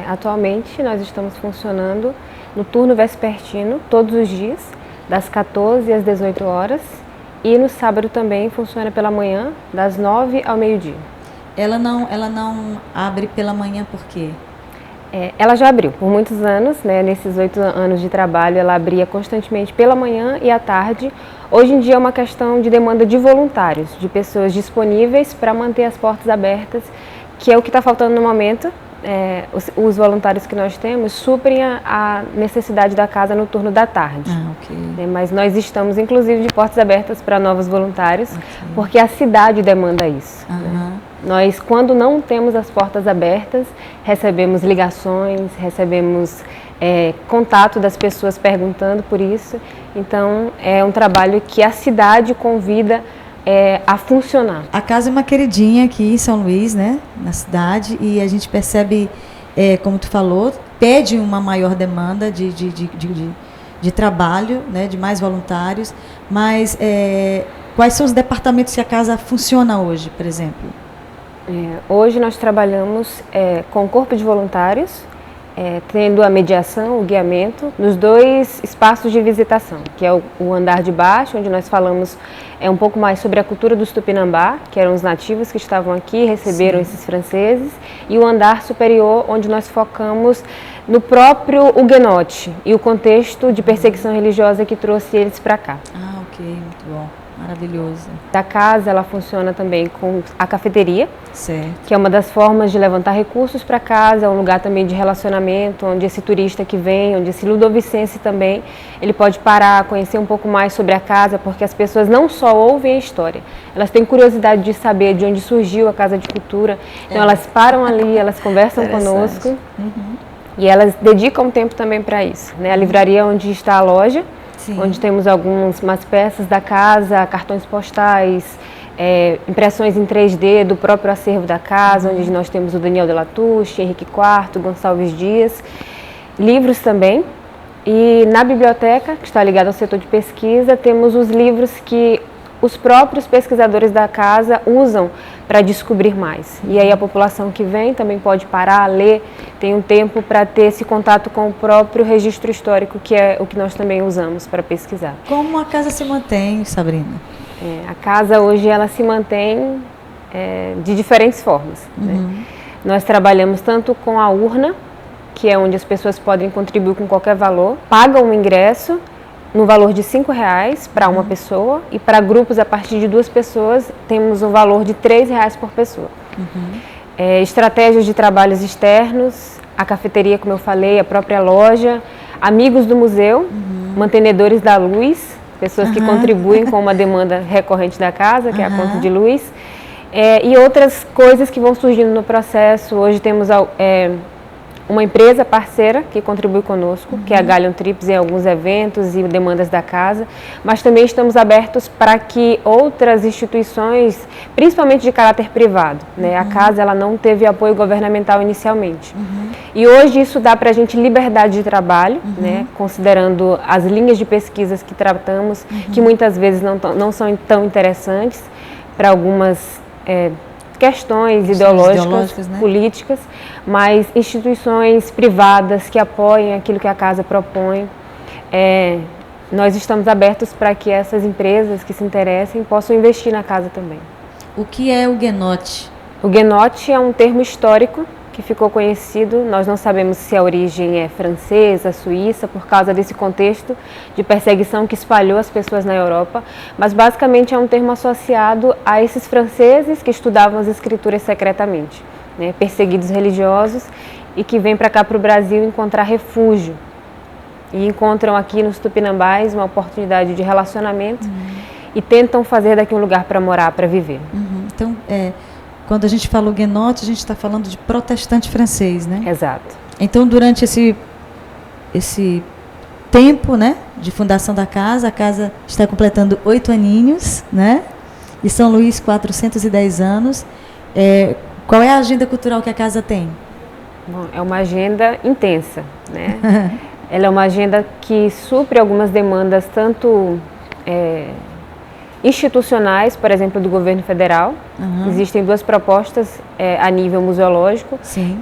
Atualmente, nós estamos funcionando no turno vespertino, todos os dias, das 14 às 18 horas. E no sábado também funciona pela manhã, das 9 ao meio-dia.
Ela não abre pela manhã por quê?
Ela já abriu por muitos anos, né? Nesses 8 anos de trabalho, ela abria constantemente pela manhã e à tarde. Hoje em dia é uma questão de demanda de voluntários, de pessoas disponíveis para manter as portas abertas, que é o que está faltando no momento. Os voluntários que nós temos suprem a necessidade da casa no turno da tarde.
Okay.
Mas nós estamos, inclusive, de portas abertas para novos voluntários, porque a cidade demanda isso. Né? Nós, quando não temos as portas abertas, recebemos ligações, recebemos contato das pessoas perguntando por isso. Então, é um trabalho que a cidade convida a funcionar.
A casa é uma queridinha aqui em São Luís, né, na cidade, e a gente percebe, como tu falou, pede uma maior demanda de trabalho, né, de mais voluntários, mas quais são os departamentos que a casa funciona hoje, por exemplo?
Hoje nós trabalhamos com o corpo de voluntários, tendo a mediação, o guiamento, nos 2 espaços de visitação, que é o andar de baixo, onde nós falamos um pouco mais sobre a cultura dos Tupinambá, que eram os nativos que estavam aqui, receberam esses franceses, e o andar superior, onde nós focamos no próprio huguenote e o contexto de perseguição religiosa que trouxe eles para cá.
Ok, muito bom. Maravilhoso.
A casa, ela funciona também com a cafeteria,
certo,
que é uma das formas de levantar recursos para casa, é um lugar também de relacionamento, onde esse turista que vem, onde esse ludovicense também, ele pode parar, conhecer um pouco mais sobre a casa, porque as pessoas não só ouvem a história, elas têm curiosidade de saber de onde surgiu a Casa de Cultura, então elas param ali, elas conversam conosco, e elas dedicam tempo também para isso, né? A livraria onde está a loja, onde temos umas peças da casa, cartões postais, impressões em 3D do próprio acervo da casa, onde nós temos o Daniel de Latouche, Henrique IV, Gonçalves Dias, livros também. E na biblioteca, que está ligada ao setor de pesquisa, temos os livros que os próprios pesquisadores da casa usam para descobrir mais. E aí a população que vem também pode parar, ler, tem um tempo para ter esse contato com o próprio registro histórico, que é o que nós também usamos para pesquisar.
Como a casa se mantém, Sabrina?
A casa hoje ela se mantém de diferentes formas. Né? Nós trabalhamos tanto com a urna, que é onde as pessoas podem contribuir com qualquer valor, pagam o ingresso no valor de R$5 para uma pessoa, e para grupos a partir de 2 pessoas temos um valor de R$3 por pessoa. Estratégias de trabalhos externos, a cafeteria, como eu falei, a própria loja, amigos do museu, mantenedores da luz, pessoas que contribuem com uma demanda recorrente da casa, que é a conta de luz, e outras coisas que vão surgindo no processo. Hoje temos uma empresa parceira que contribui conosco, que é a Gallion Trips, em alguns eventos e demandas da casa, mas também estamos abertos para que outras instituições, principalmente de caráter privado, né? A casa ela não teve apoio governamental inicialmente. E hoje isso dá para a gente liberdade de trabalho, né? Considerando as linhas de pesquisas que tratamos, que muitas vezes não são tão interessantes para algumas questões ideológicas, né? Políticas, mas instituições privadas que apoiem aquilo que a casa propõe. Nós estamos abertos para que essas empresas que se interessem possam investir na casa também.
O que é o huguenote?
O huguenote é um termo histórico que ficou conhecido, nós não sabemos se a origem é francesa, suíça, por causa desse contexto de perseguição que espalhou as pessoas na Europa, mas basicamente é um termo associado a esses franceses que estudavam as escrituras secretamente, né, perseguidos religiosos, e que vêm para cá, para o Brasil, encontrar refúgio. E encontram aqui nos Tupinambás uma oportunidade de relacionamento e tentam fazer daqui um lugar para morar, para viver.
Então, quando a gente fala huguenote, a gente está falando de protestante francês, né?
Exato.
Então, durante esse tempo, né, de fundação da casa, a casa está completando 8 aninhos, né? E São Luís, 410 anos. Qual é a agenda cultural que a casa tem?
Bom, é uma agenda intensa, né? Ela é uma agenda que supre algumas demandas, tanto institucionais, por exemplo, do governo federal. Existem 2 propostas a nível museológico,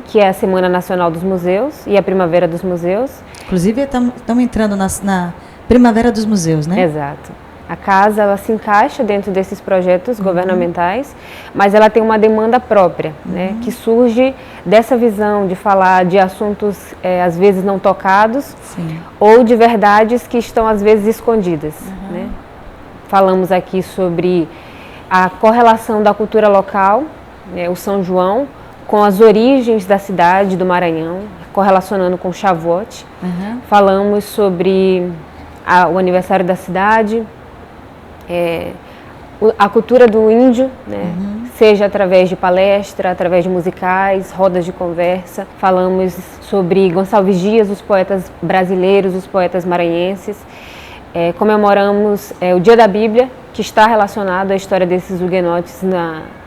que é a Semana Nacional dos Museus e a Primavera dos Museus.
Inclusive, estamos entrando na Primavera dos Museus, né?
Exato. A casa, ela se encaixa dentro desses projetos governamentais, mas ela tem uma demanda própria, né, que surge dessa visão de falar de assuntos, às vezes, não tocados, ou de verdades que estão, às vezes, escondidas. Né? Falamos aqui sobre a correlação da cultura local, né, o São João, com as origens da cidade do Maranhão, correlacionando com o Shavuot. Falamos sobre o aniversário da cidade, a cultura do índio, né? Seja através de palestra, através de musicais, rodas de conversa. Falamos sobre Gonçalves Dias, os poetas brasileiros, os poetas maranhenses. Comemoramos o Dia da Bíblia, que está relacionado à história desses huguenotes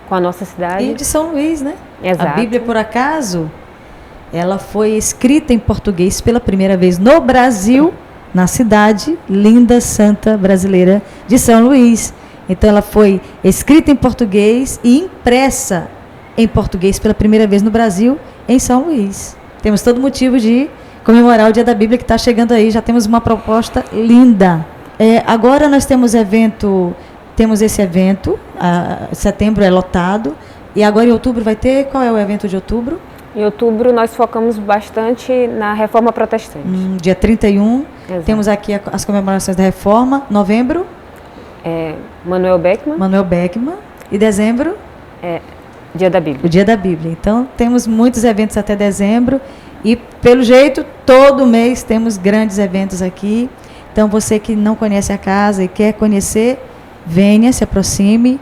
com a nossa cidade.
E de São Luís, né?
Exato.
A Bíblia, por acaso, ela foi escrita em português pela primeira vez no Brasil, na cidade linda, santa, brasileira de São Luís. Então ela foi escrita em português e impressa em português pela primeira vez no Brasil, em São Luís. Temos todo motivo de comemorar o Dia da Bíblia que está chegando aí, já temos uma proposta linda. Agora nós temos esse evento, setembro é lotado, e agora em outubro vai ter, qual é o evento de outubro?
Em outubro nós focamos bastante na Reforma Protestante.
Dia 31,
Exato.
Temos aqui as comemorações da Reforma. Novembro?
Manuel Beckmann.
E dezembro?
Dia da Bíblia.
O Dia da Bíblia. Então, temos muitos eventos até dezembro. E, pelo jeito, todo mês temos grandes eventos aqui. Então, você que não conhece a casa e quer conhecer, venha, se aproxime,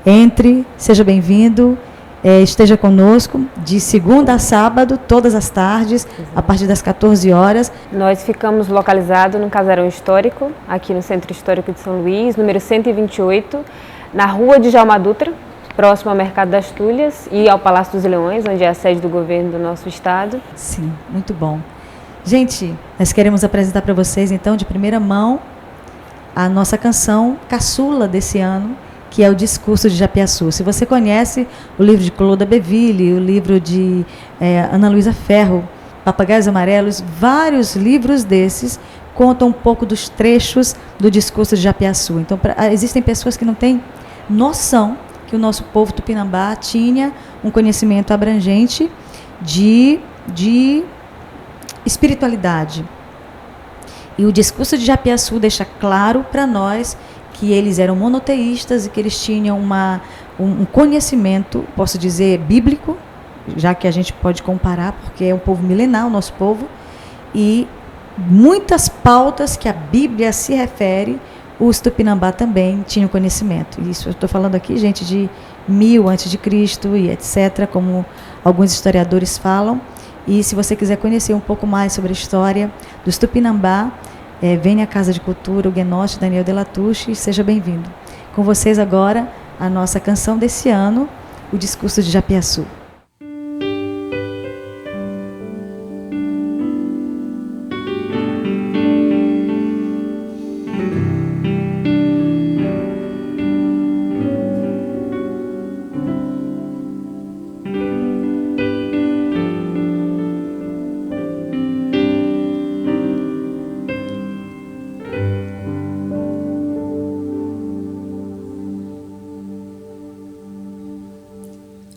entre, seja bem-vindo. Esteja conosco de segunda a sábado, todas as tardes, a partir das 14 horas.
Nós ficamos localizados num casarão histórico, aqui no Centro Histórico de São Luís, número 128, na Rua de Djalma Dutra, próximo ao Mercado das Tulhas e ao Palácio dos Leões, onde é a sede do governo do nosso estado.
Sim, muito bom. Gente, nós queremos apresentar para vocês, então, de primeira mão, a nossa canção caçula desse ano, que é o Discurso de Japiaçu. Se você conhece o livro de Cloda Beville, o livro de Ana Luísa Ferro, Papagaios Amarelos, vários livros desses contam um pouco dos trechos do Discurso de Japiaçu. Então, existem pessoas que não têm noção que o nosso povo tupinambá tinha um conhecimento abrangente de espiritualidade. E o Discurso de Japiaçu deixa claro para nós que eles eram monoteístas e que eles tinham um conhecimento, posso dizer, bíblico, já que a gente pode comparar, porque é um povo milenar, o nosso povo, e muitas pautas que a Bíblia se refere, os tupinambá também tinham conhecimento. Isso eu estou falando aqui, gente, de 1000 a.C. e etc., como alguns historiadores falam. E se você quiser conhecer um pouco mais sobre a história dos tupinambá, venha à Casa de Cultura, o Huguenote Daniel de Latouche, e seja bem-vindo. Com vocês agora, a nossa canção desse ano, o Discurso de Japiaçu.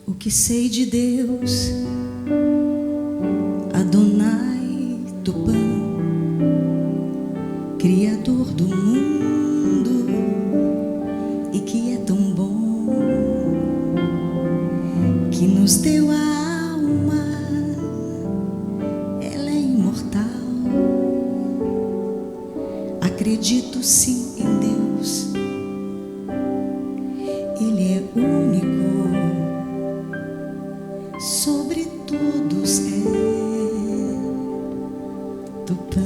O que sei de Deus, Adonai Tupã, Criador do mundo e que é tão bom, que nos deu a alma, ela é imortal. Acredito sim em Deus, Ele é único, sobre todos é Tupã.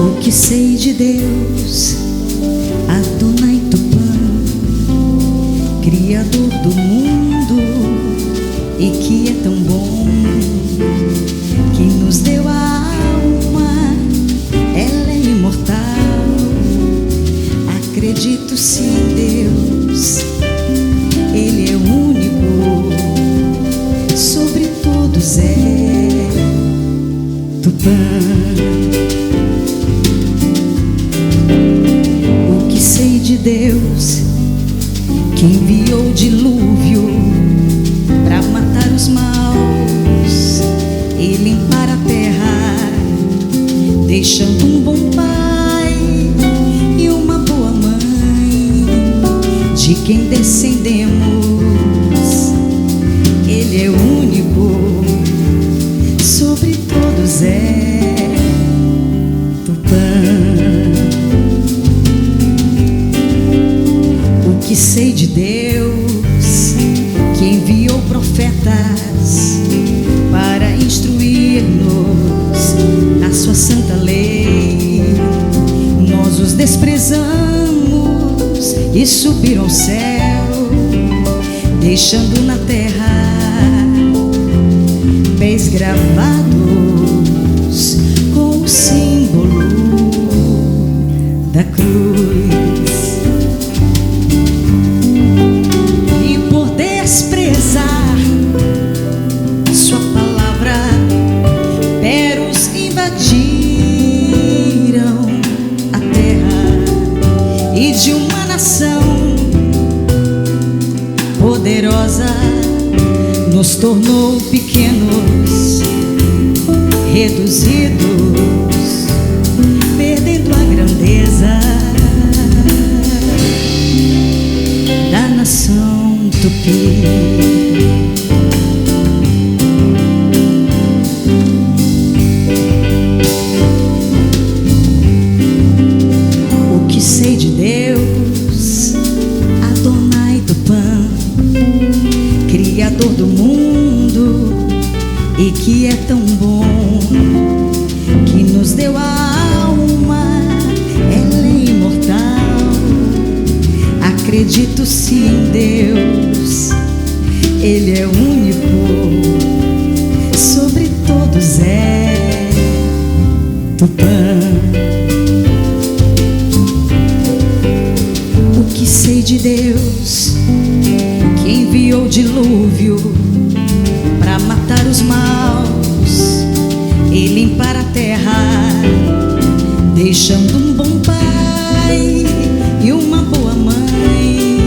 O que sei de Deus, Adonai Tupã, Criador do mundo e que é tão bom, que nos deu a ela é imortal. Acredito sim em Deus, Ele é único, Tupã. O que sei de Deus, que enviou o dilúvio para matar os maus e limpar a terra, deixando um bom pai e uma boa mãe, de quem descendemos. Ele é único, sobre todos é Tupã. O que sei de Deus, que enviou profetas para instruir-nos na sua santa lei. Nós os desprezamos e subiram ao céu, deixando na terra pés gravados com o símbolo da cruz. E por desprezar sua palavra, Peros invadiram a terra, e de uma nação poderosa nos tornou pequenos, reduzidos, perdendo a grandeza da nação Tupi. O que sei de Deus, Adonai Tupã, Criador do mundo, e que é tão bom, que nos deu a alma, ela é imortal. Acredito sim em Deus, Ele é único, sobre todos é Tupã. O que sei de Deus, que enviou o dilúvio para matar os maus e limpar a terra, deixando um bom pai e uma boa mãe,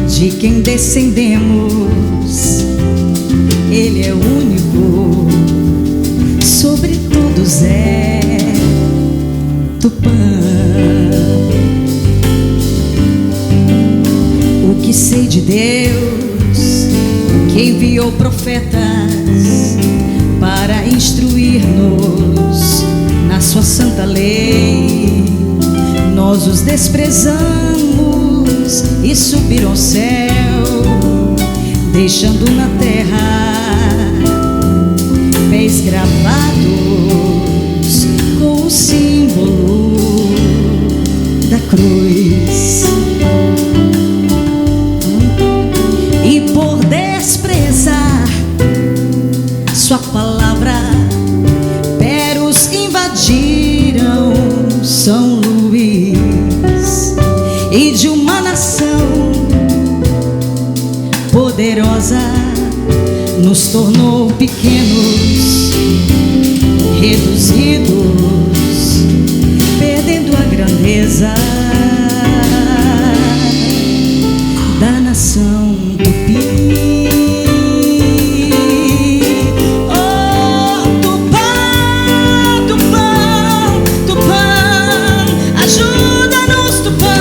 de quem descendemos. Ele é único, sobre todos é Tupã. O que sei de Deus, que enviou profetas para instruir-nos na sua santa lei. Nós os desprezamos e subiram ao céu, deixando na terra pés gravados com o símbolo da cruz. E por desprezar sua palavra, Peros invadiram São Luís, e de uma nação poderosa nos tornou pequenos, reduzidos, perdendo a grandeza da nação Tupi. Oh, Tupã, Tupã, Tupã, ajuda-nos, Tupã.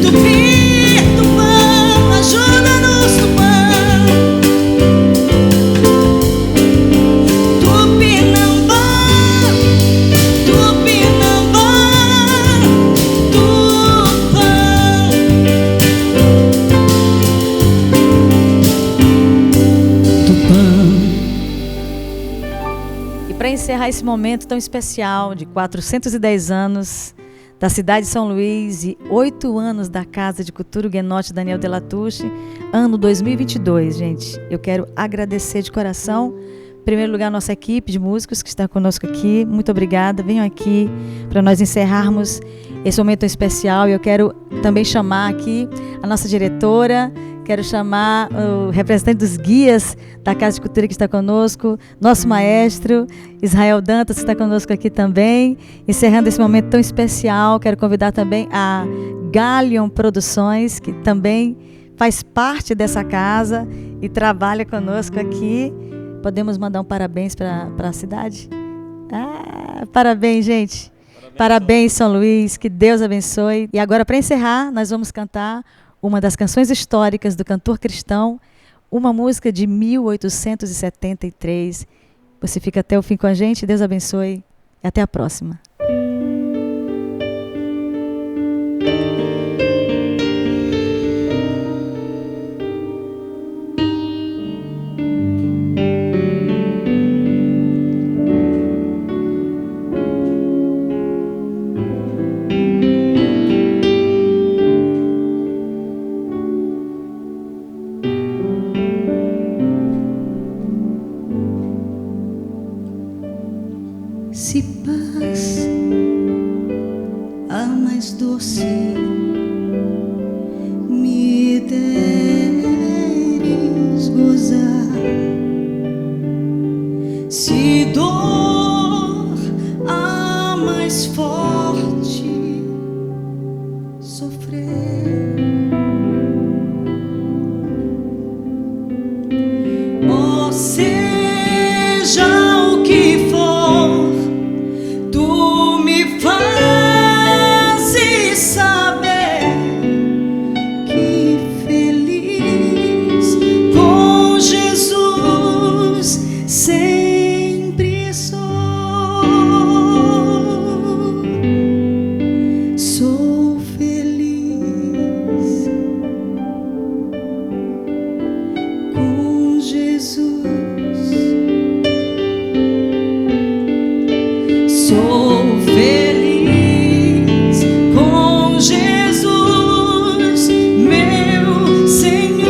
Tupi, Tupã, ajuda-nos, Tupã. Tupinambá, Tupinambá, Tupã.
E para encerrar esse momento tão especial de 410 anos da cidade de São Luís e 8 anos da Casa de Cultura Huguenote Daniel de Latouche, ano 2022, gente, eu quero agradecer de coração, em primeiro lugar, a nossa equipe de músicos que está conosco aqui. Muito obrigada. Venham aqui para nós encerrarmos esse momento especial. E eu quero também chamar aqui a nossa diretora, que quero chamar o representante dos guias da Casa de Cultura que está conosco, nosso maestro Israel Dantas, que está conosco aqui também. Encerrando esse momento tão especial, quero convidar também a Galion Produções, que também faz parte dessa casa e trabalha conosco aqui. Podemos mandar um parabéns para a cidade? Parabéns, gente. Parabéns, São Luís. Que Deus abençoe. E agora, para encerrar, nós vamos cantar uma das canções históricas do cantor cristão, uma música de 1873. Você fica até o fim com a gente. Deus abençoe. E até a próxima.
Se paz, a mais doce, me deres gozar, se dor, a mais forte, sofrer, oh, seja o que for, tu me fazes saber que feliz com Jesus sempre sou. Sou feliz com Jesus. Sou feliz com Jesus, meu Senhor.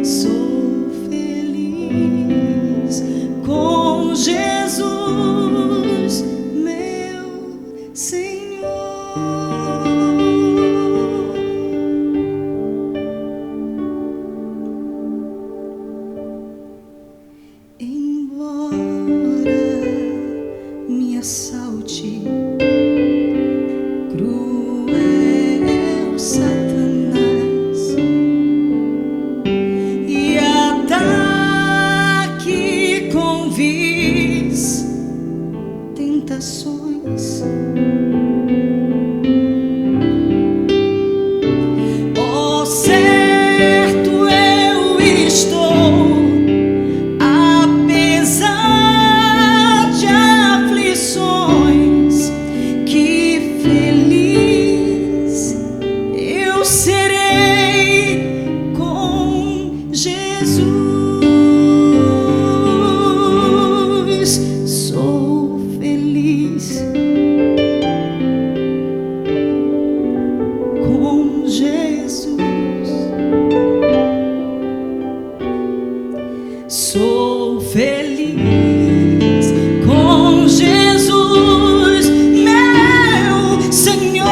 Sou feliz com Jesus, meu Senhor. Embora me assalte cruel Satanás e ataque com vis tentações, oh, certo eu estou, apesar de aflições, que feliz eu serei com Jesus. Sou feliz com Jesus. Sou feliz com Jesus, meu Senhor.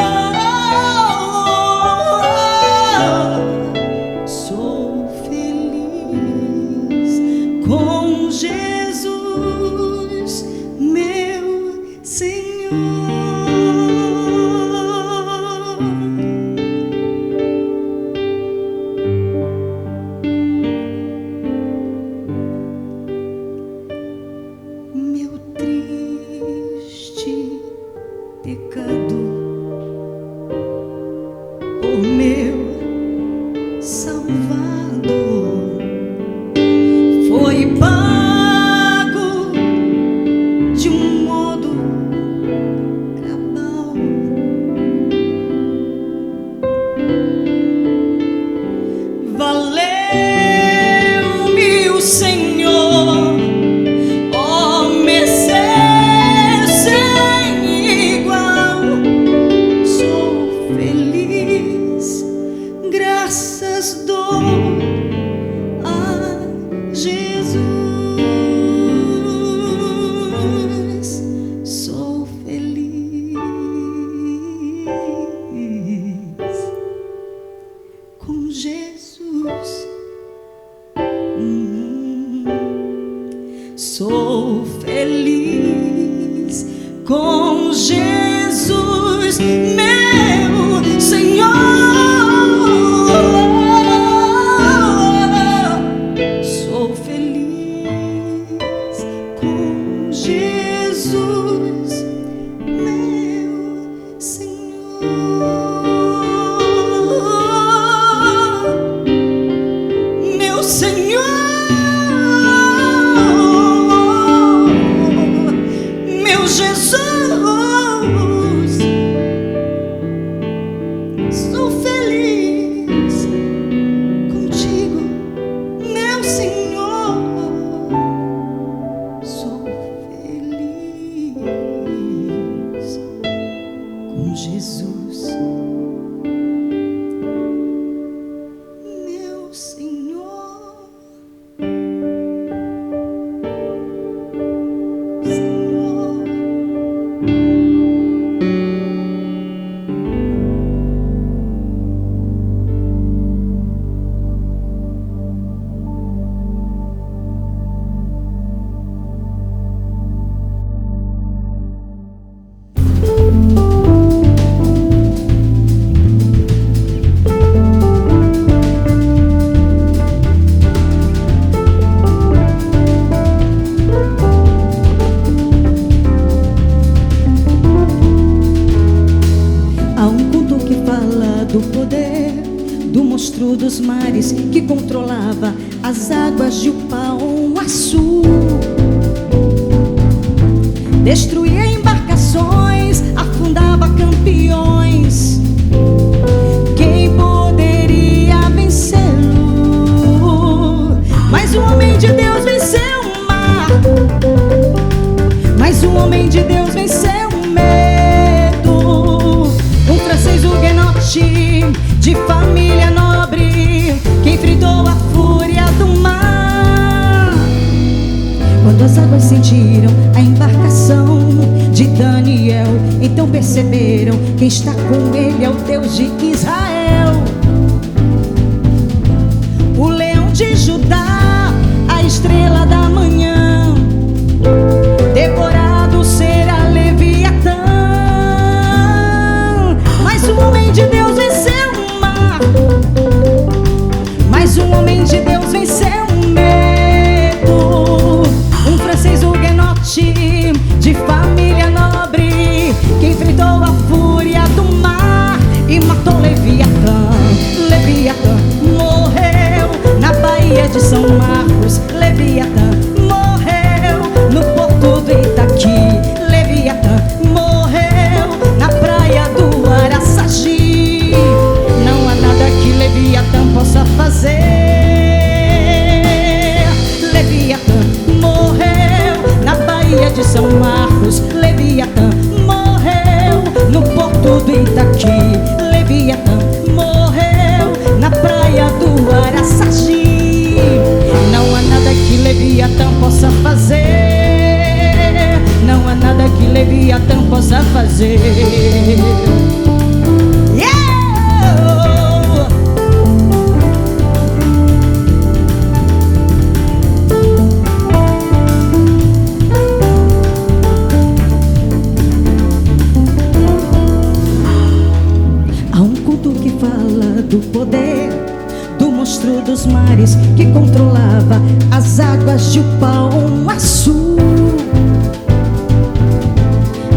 Sou feliz com Jesus, meu Senhor. Meu triste pecado por meu Salvador foi pago de um modo cabal. Valeu-me o Senhor, ó, mercê sem igual. Sou feliz, graças dou Jesus, meu Senhor. Sou feliz com Jesus, meu Senhor. Meu Senhor, meu Jesus, sou feliz contigo, meu Senhor. Sou feliz com Jesus, meu Senhor. Senhor. Há um conto que fala do poder do monstro dos mares que controlava as águas de Pão-Açu. Destruía embarcações, afundava campeões. Quem poderia vencê-lo? Mas o homem de Deus venceu o mar. Mas o homem de Deus venceu o medo. Um francês huguenote de família nobre que enfrentou a fúria do mar. Quando as águas sentiram a embarcação de Daniel, então perceberam: quem está com ele é o Deus de Israel. O leão de Judá, a estrela da manhã, devorado será Leviatã. Mas o homem de Deus venceu o mar. Mas o homem de Deus venceu o medo. Um francês huguenote de família nobre que enfrentou a fúria do mar e matou Leviatã. Leviatã morreu na Baía de São Marcos. Leviatã morreu no porto do Itaqui. Leviatã morreu na praia do Araçagi. Não há nada que Leviatã possa fazer. Leviatã morreu na Baía de São Marcos. Leviatã morreu no porto do Itaqui. Leviatã morreu na praia do Araçagi. Não há nada que Leviatã possa fazer. Não há nada que Leviatã possa fazer. Há um conto que fala do poder do monstro dos mares que controlava as águas de Pão-Açu.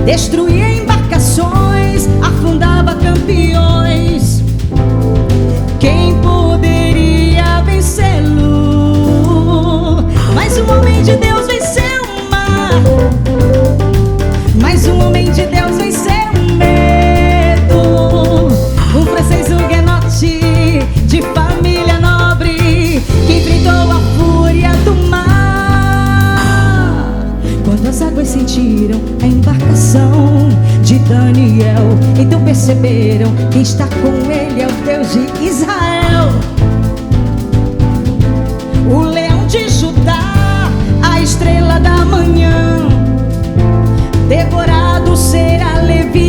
Destruía embarcações, afundava campeões. Quem poderia vencê-lo? Mas o homem de Deus venceu o mar. Mas o homem de Deus venceu o medo. Um francês huguenote de família nobre que enfrentou a fúria do mar. Quando as águas sentiram a embarcação de Daniel, então perceberam: quem está com ele é o Deus de Israel. O leão de Judá, a estrela da manhã, devorado será Levi.